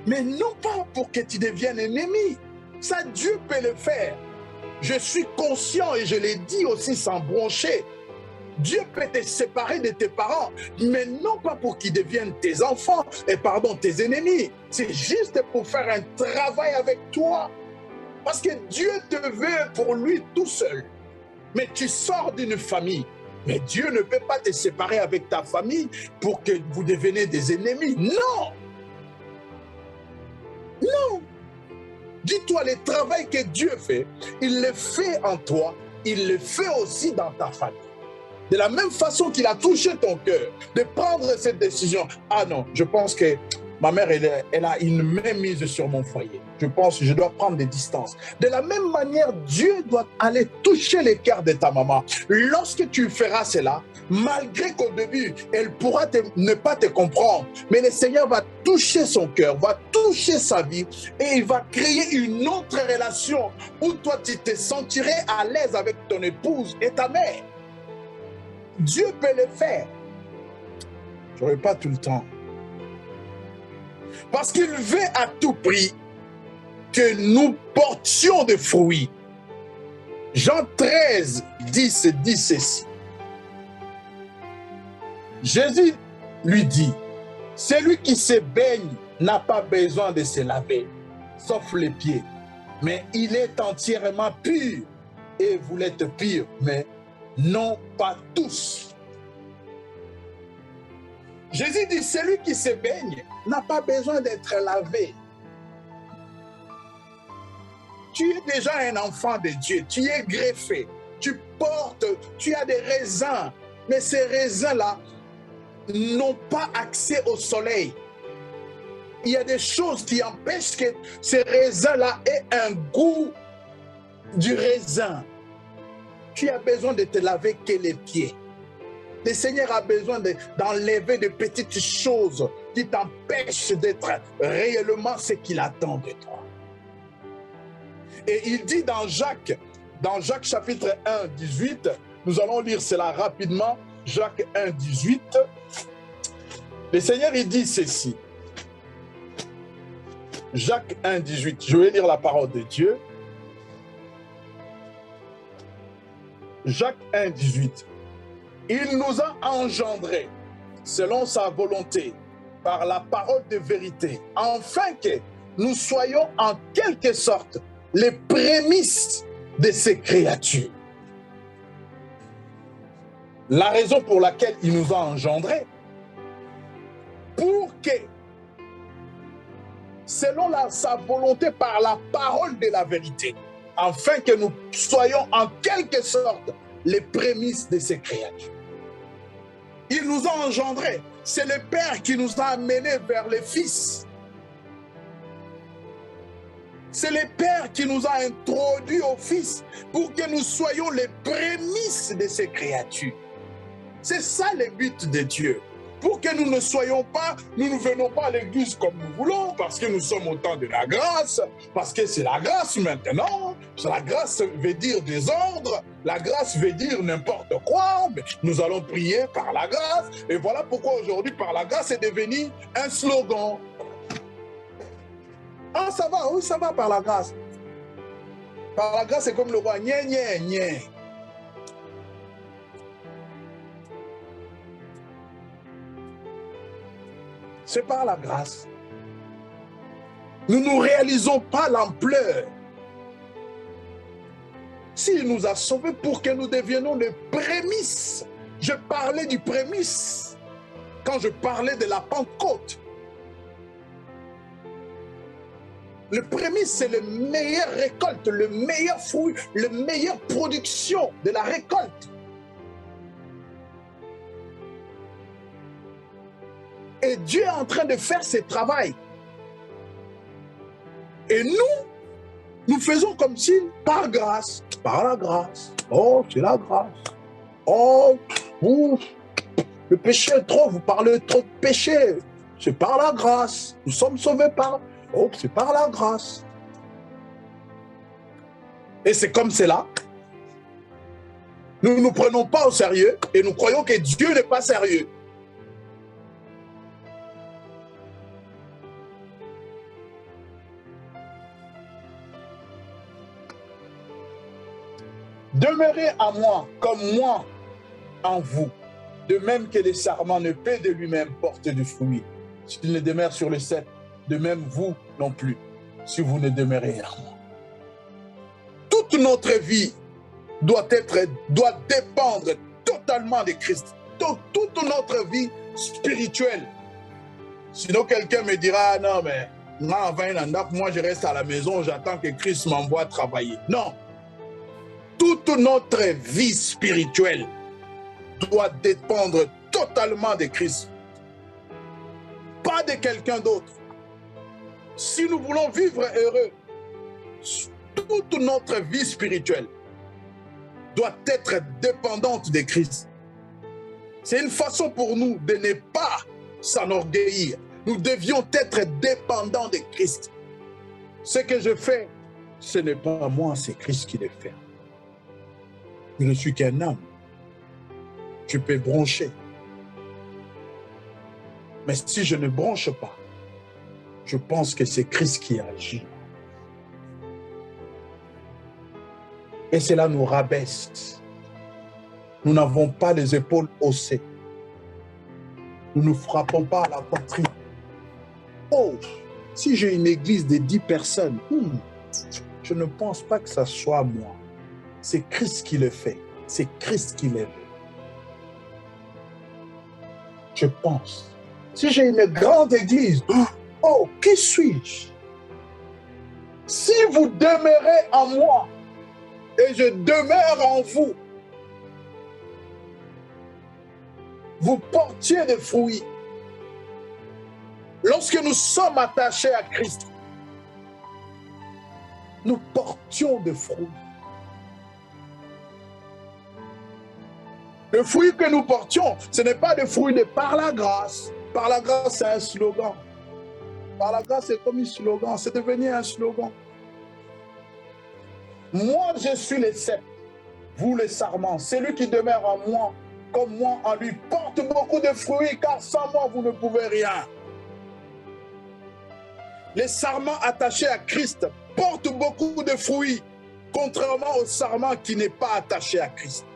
Mais non pas pour que tu deviennes ennemi. Ça, Dieu peut le faire. Je suis conscient et je l'ai dit aussi sans broncher. Dieu peut te séparer de tes parents, mais non pas pour qu'ils deviennent tes enfants, tes ennemis. C'est juste pour faire un travail avec toi. Parce que Dieu te veut pour lui tout seul. Mais tu sors d'une famille. Mais Dieu ne peut pas te séparer avec ta famille pour que vous deveniez des ennemis. Non! Non! Dis-toi, le travail que Dieu fait, il le fait en toi, il le fait aussi dans ta famille. De la même façon qu'il a touché ton cœur, de prendre cette décision. Ah non, je pense que ma mère, elle a une main mise sur mon foyer. Je pense que je dois prendre des distances. De la même manière, Dieu doit aller toucher le cœur de ta maman. Lorsque tu feras cela, malgré qu'au début, elle pourra ne pas te comprendre, mais le Seigneur va toucher son cœur, va toucher sa vie et il va créer une autre relation où toi, tu te sentirais à l'aise avec ton épouse et ta mère. Dieu peut le faire. Je n'aurai pas tout le temps. Parce qu'il veut à tout prix que nous portions des fruits. Jean 13, 10 dit ceci. Jésus lui dit, celui qui se baigne n'a pas besoin de se laver, sauf les pieds, mais il est entièrement pur. Et vous l'êtes pur, mais non pas tous. Jésus dit, celui qui se baigne n'a pas besoin d'être lavé. Tu es déjà un enfant de Dieu, tu es greffé, tu as des raisins, mais ces raisins-là n'ont pas accès au soleil. Il y a des choses qui empêchent que ces raisins-là aient un goût du raisin. Tu as besoin de te laver que les pieds. Le Seigneur a besoin d'enlever de petites choses qui t'empêchent d'être réellement ce qu'il attend de toi. Et il dit dans Jacques chapitre 1, 18, nous allons lire cela rapidement, Jacques 1, 18, le Seigneur il dit ceci, Jacques 1, 18. Je vais lire la parole de Dieu. Jacques 1, 18. Il nous a engendrés selon sa volonté par la parole de vérité, afin que nous soyons en quelque sorte les prémices de ces créatures. La raison pour laquelle il nous a engendrés, pour que, selon sa volonté par la parole de la vérité, afin que nous soyons en quelque sorte les prémices de ces créatures. Il nous a engendrés. C'est le Père qui nous a amenés vers le Fils. C'est le Père qui nous a introduits au Fils pour que nous soyons les prémices de ces créatures. C'est ça le but de Dieu. Pour que nous ne soyons pas, nous ne venons pas à l'église comme nous voulons, parce que nous sommes au temps de la grâce, parce que c'est la grâce maintenant. La grâce veut dire désordre, la grâce veut dire n'importe quoi, mais nous allons prier par la grâce. Et voilà pourquoi aujourd'hui, par la grâce, est devenu un slogan. Ah, ça va, oui, ça va par la grâce. Par la grâce, c'est comme le roi, nye, nye, nye. C'est par la grâce. Nous ne réalisons pas l'ampleur. S'il nous a sauvés pour que nous devenions les prémices. Je parlais du prémice quand je parlais de la Pentecôte. Le prémice, c'est le meilleur récolte, le meilleur fruit, la meilleure production de la récolte. Et Dieu est en train de faire ce travail. Et nous faisons comme si, par grâce, par la grâce. Oh, c'est la grâce. Oh, le péché est trop, vous parlez trop de péché. C'est par la grâce. Nous sommes sauvés par... Oh, c'est par la grâce. Et c'est comme cela. Nous ne nous prenons pas au sérieux et nous croyons que Dieu n'est pas sérieux. Demeurez en moi, comme moi en vous, de même que le sarment ne peut de lui-même porter du fruit. S'il ne demeure sur le cep, de même vous non plus, si vous ne demeurez en moi. Toute notre vie doit dépendre totalement de Christ. Toute notre vie spirituelle. Sinon, quelqu'un me dira, non, mais moi, je reste à la maison, j'attends que Christ m'envoie travailler. Non. Toute notre vie spirituelle doit dépendre totalement de Christ. Pas de quelqu'un d'autre. Si nous voulons vivre heureux, toute notre vie spirituelle doit être dépendante de Christ. C'est une façon pour nous de ne pas s'enorgueillir. Nous devions être dépendants de Christ. Ce que je fais, ce n'est pas moi, c'est Christ qui le fait. Je ne suis qu'un homme. Je peux brancher. Mais si je ne branche pas, je pense que c'est Christ qui agit. Et cela nous rabaisse. Nous n'avons pas les épaules haussées. Nous ne frappons pas à la poitrine. Oh, si j'ai une église de 10 personnes, je ne pense pas que ça soit moi. C'est Christ qui le fait. C'est Christ qui le veut. Je pense. Si j'ai une grande église, oh, qui suis-je? Si vous demeurez en moi et je demeure en vous, vous portiez des fruits. Lorsque nous sommes attachés à Christ, nous portions des fruits. Le fruit que nous portions, ce n'est pas des fruits de par la grâce. Par la grâce, c'est un slogan. Par la grâce, c'est comme un slogan. C'est devenu un slogan. Moi, je suis le cep, vous le sarment. Celui qui demeure en moi, comme moi en lui, porte beaucoup de fruits, car sans moi, vous ne pouvez rien. Les sarments attachés à Christ portent beaucoup de fruits, contrairement au sarment qui n'est pas attaché à Christ.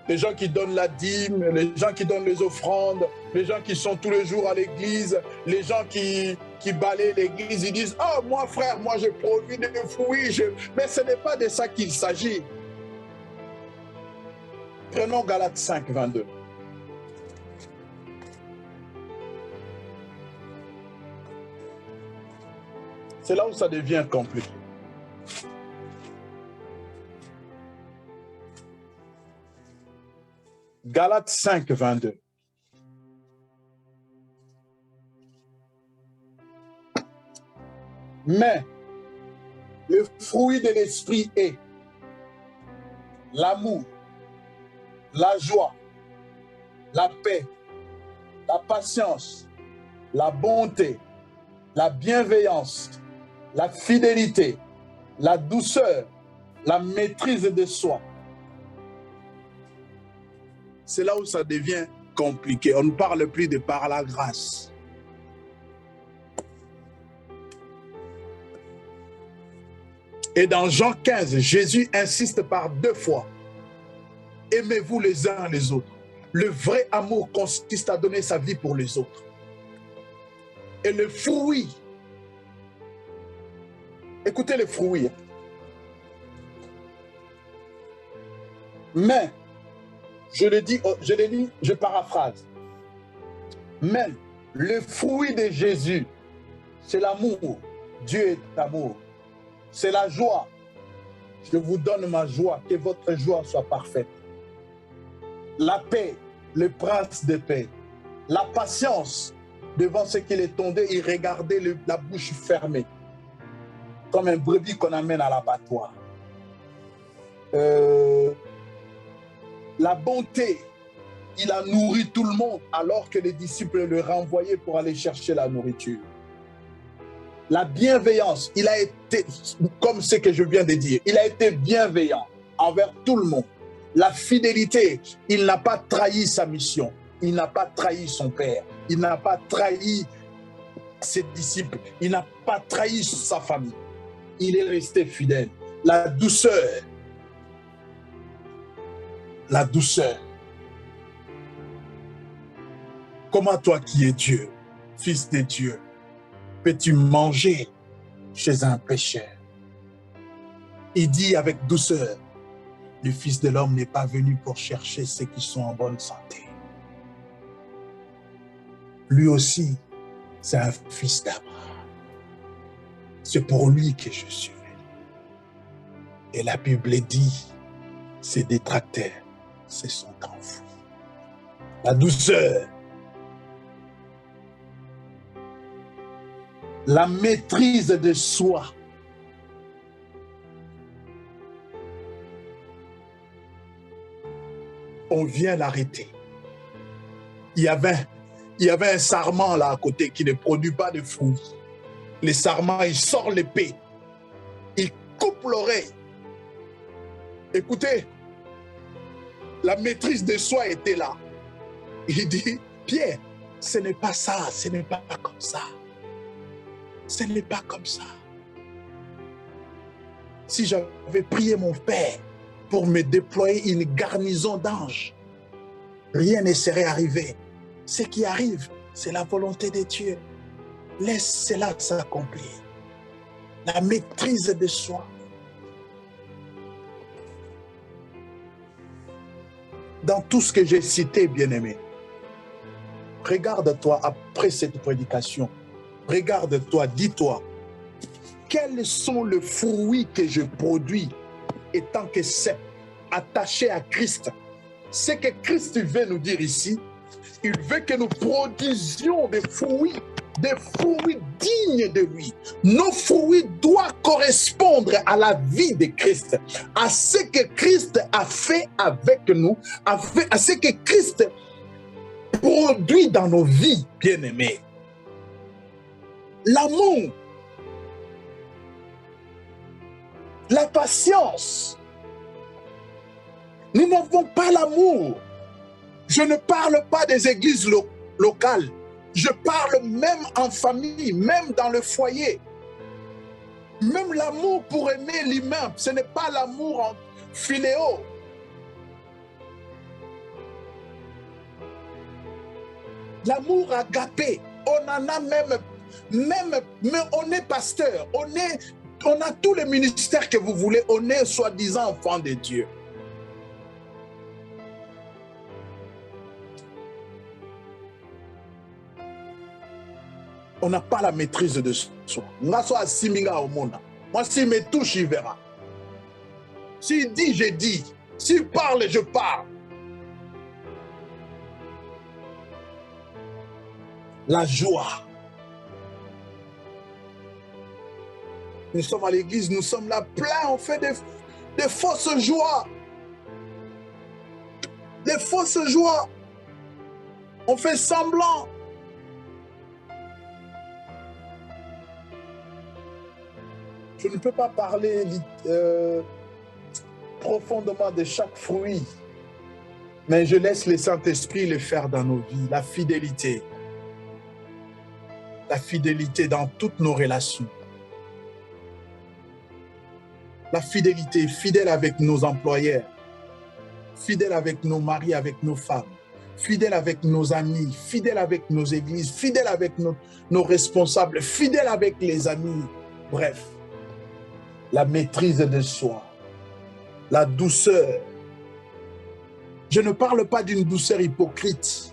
Les gens qui donnent la dîme, les gens qui donnent les offrandes, les gens qui sont tous les jours à l'église, les gens qui balayent l'église, ils disent « Oh, moi frère, moi je produis des fruits. » Mais ce n'est pas de ça qu'il s'agit. Prenons Galates 5, 22. C'est là où ça devient compliqué. Galates 5, 22. Mais le fruit de l'esprit est l'amour, la joie, la paix, la patience, la bonté, la bienveillance, la fidélité, la douceur, la maîtrise de soi. C'est là où ça devient compliqué. On ne parle plus de par la grâce. Et dans Jean 15, Jésus insiste par 2 fois. Aimez-vous les uns les autres. Le vrai amour consiste à donner sa vie pour les autres. Et le fruit, écoutez le fruit. Mais, je le dis, je paraphrase. Mais le fruit de Jésus, c'est l'amour. Dieu est amour. C'est la joie. Je vous donne ma joie, que votre joie soit parfaite. La paix, le prince de paix. La patience, devant ce qu'il est tombé, il regardait la bouche fermée, comme un brebis qu'on amène à l'abattoir. La bonté, il a nourri tout le monde alors que les disciples le renvoyaient pour aller chercher la nourriture. La bienveillance, il a été, comme ce que je viens de dire, il a été bienveillant envers tout le monde. La fidélité, il n'a pas trahi sa mission, il n'a pas trahi son père, il n'a pas trahi ses disciples, il n'a pas trahi sa famille. Il est resté fidèle. La douceur. La douceur. Comment toi qui es Dieu, fils de Dieu, peux-tu manger chez un pécheur? Il dit avec douceur, le Fils de l'homme n'est pas venu pour chercher ceux qui sont en bonne santé. Lui aussi, c'est un fils d'Abraham. C'est pour lui que je suis venu. Et la Bible dit, ses détracteurs se sont enfuis. La douceur, la maîtrise de soi. On vient l'arrêter. Il y avait un sarment là à côté qui ne produit pas de fruits. Le sarment, il sort l'épée. Il coupe l'oreille. Écoutez, la maîtrise de soi était là. Il dit, Pierre, ce n'est pas ça, ce n'est pas comme ça. Ce n'est pas comme ça. Si j'avais prié mon Père pour me déployer une garnison d'anges, rien ne serait arrivé. Ce qui arrive, c'est la volonté de Dieu. Laisse cela s'accomplir. La maîtrise de soi. Dans tout ce que j'ai cité, bien-aimé, regarde-toi après cette prédication. Regarde-toi, dis-toi, quels sont les fruits que je produis étant que c'est attaché à Christ? Ce que Christ veut nous dire ici, il veut que nous produisions des fruits dignes de lui. Nos fruits doivent correspondre à la vie de Christ, à ce que Christ a fait avec nous, à ce que Christ produit dans nos vies, bien-aimés. L'amour, la patience. Nous n'avons pas l'amour. Je ne parle pas des églises locales. Je parle même en famille, même dans le foyer. Même l'amour pour aimer l'humain, ce n'est pas l'amour en philéo. L'amour agapé, on en a même, mais on est pasteur, on a tous les ministères que vous voulez, on est soi-disant enfant de Dieu. On n'a pas la maîtrise de soi. Moi, s'il me touche, il verra. S'il dit, je dis. S'il parle, je parle. La joie. Nous sommes à l'église, nous sommes là plein, on fait des fausses joies. Des fausses joies. On fait semblant. Je ne peux pas parler profondément de chaque fruit, mais je laisse le Saint-Esprit le faire dans nos vies. La fidélité dans toutes nos relations. La fidélité, fidèle avec nos employeurs, fidèle avec nos maris, avec nos femmes, fidèle avec nos amis, fidèle avec nos églises, fidèle avec nos responsables, fidèle avec les amis. Bref, la maîtrise de soi, la douceur. Je ne parle pas d'une douceur hypocrite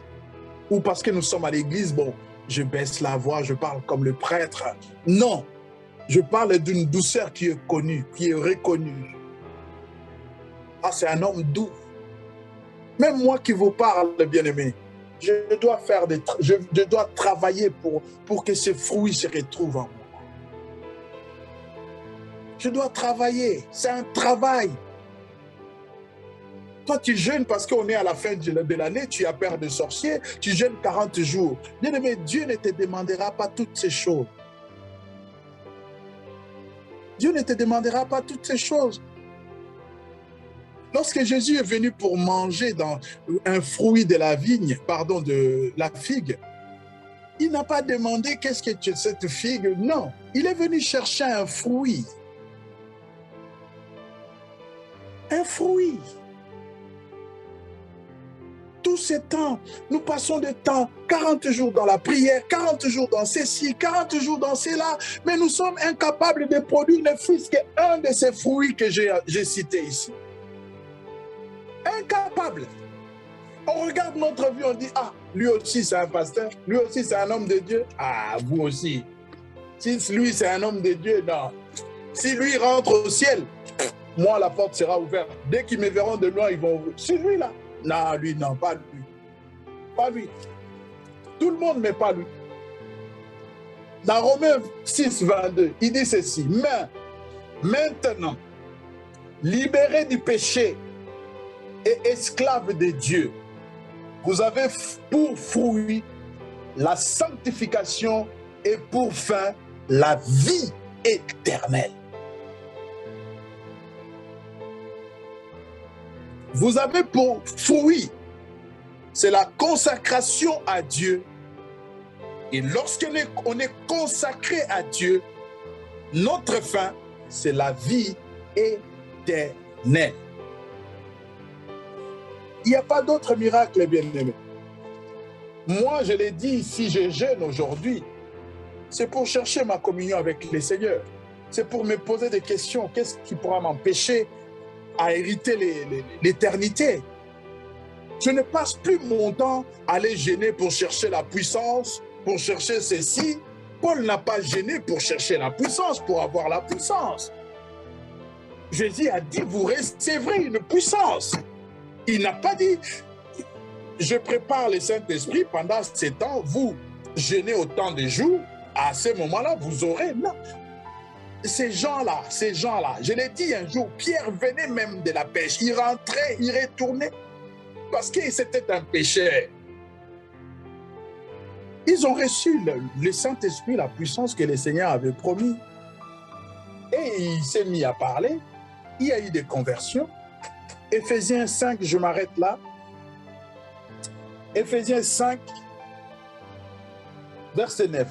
ou parce que nous sommes à l'église, bon, je baisse la voix, je parle comme le prêtre. Non, je parle d'une douceur qui est connue, qui est reconnue. Ah, c'est un homme doux. Même moi qui vous parle, bien-aimé, je dois travailler pour que ces fruits se retrouvent en moi. Je dois travailler, c'est un travail. Toi, tu jeûnes parce qu'on est à la fin de l'année, tu as peur de sorciers, tu jeûnes 40 jours. Bien-aimé, Dieu ne te demandera pas toutes ces choses. Dieu ne te demandera pas toutes ces choses. Lorsque Jésus est venu pour manger dans un fruit de la vigne, pardon, de la figue, il n'a pas demandé qu'est-ce que tu cette figue. Non, il est venu chercher un fruit. Un fruit. Tous ces temps, nous passons de temps, 40 jours dans la prière, 40 jours dans ceci, 40 jours dans cela, mais nous sommes incapables de produire ne fût-ce qu'un de ces fruits que j'ai cités ici. Incapable. On regarde notre vie, on dit, ah, lui aussi c'est un pasteur, lui aussi c'est un homme de Dieu. Ah, vous aussi. Si lui c'est un homme de Dieu, non. Si lui rentre au ciel, moi la porte sera ouverte. Dès qu'ils me verront de loin, ils vont ouvrir. C'est lui là. Non, lui, non, pas lui. Pas lui. Tout le monde, mais pas lui. Dans Romains 6, 22, il dit ceci. Mais maintenant, libérés du péché et esclaves de Dieu, vous avez pour fruit la sanctification et pour fin la vie éternelle. Vous avez pour fruit, c'est la consacration à Dieu. Et lorsqu'on est consacré à Dieu, notre fin, c'est la vie éternelle. Il n'y a pas d'autre miracle, bien-aimé. Moi, je l'ai dit, si je jeûne aujourd'hui, c'est pour chercher ma communion avec le Seigneur. C'est pour me poser des questions. Qu'est-ce qui pourra m'empêcher à hériter l'éternité? Je ne passe plus mon temps à aller jeûner pour chercher la puissance, pour chercher ceci. Paul n'a pas jeûné pour chercher la puissance, pour avoir la puissance. Jésus a dit, vous recevrez une puissance. Il n'a pas dit, je prépare le Saint-Esprit pendant ces temps, vous jeûnez autant de jours, à ce moment-là, vous aurez... Non. Ces gens-là, je l'ai dit un jour, Pierre venait même de la pêche, il rentrait, il retournait, parce que c'était un pécheur. Ils ont reçu le Saint-Esprit, la puissance que le Seigneur avait promis. Et il s'est mis à parler, il y a eu des conversions. Éphésiens 5, je m'arrête là. Éphésiens 5, verset 9.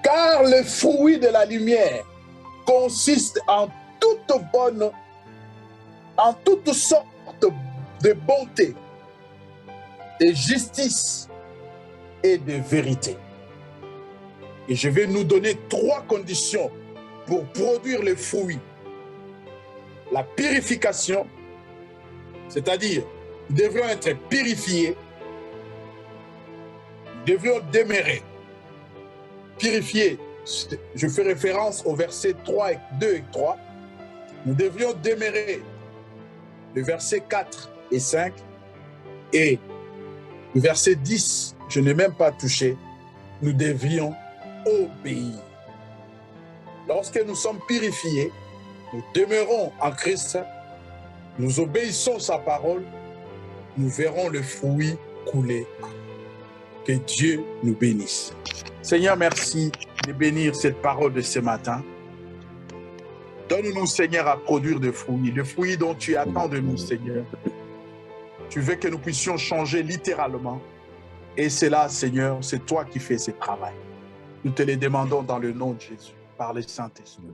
Car le fruit de la lumière consiste en toute sorte de bonté, de justice et de vérité. Et je vais nous donner 3 conditions pour produire les fruits. La purification, c'est-à-dire nous devrions être purifiés, nous devrions demeurer. Purifiés, je fais référence au verset 2 et 3. Nous devrions demeurer le verset 4 et 5 et le verset 10, je n'ai même pas touché, nous devrions obéir. Lorsque nous sommes purifiés, nous demeurons en Christ, nous obéissons sa parole, nous verrons le fruit couler. Que Dieu nous bénisse. Seigneur, merci de bénir cette parole de ce matin. Donne-nous, Seigneur, à produire des fruits, le fruit dont tu attends de nous, Seigneur. Tu veux que nous puissions changer littéralement. Et c'est là, Seigneur, c'est toi qui fais ce travail. Nous te le demandons dans le nom de Jésus, par le Saint-Esprit.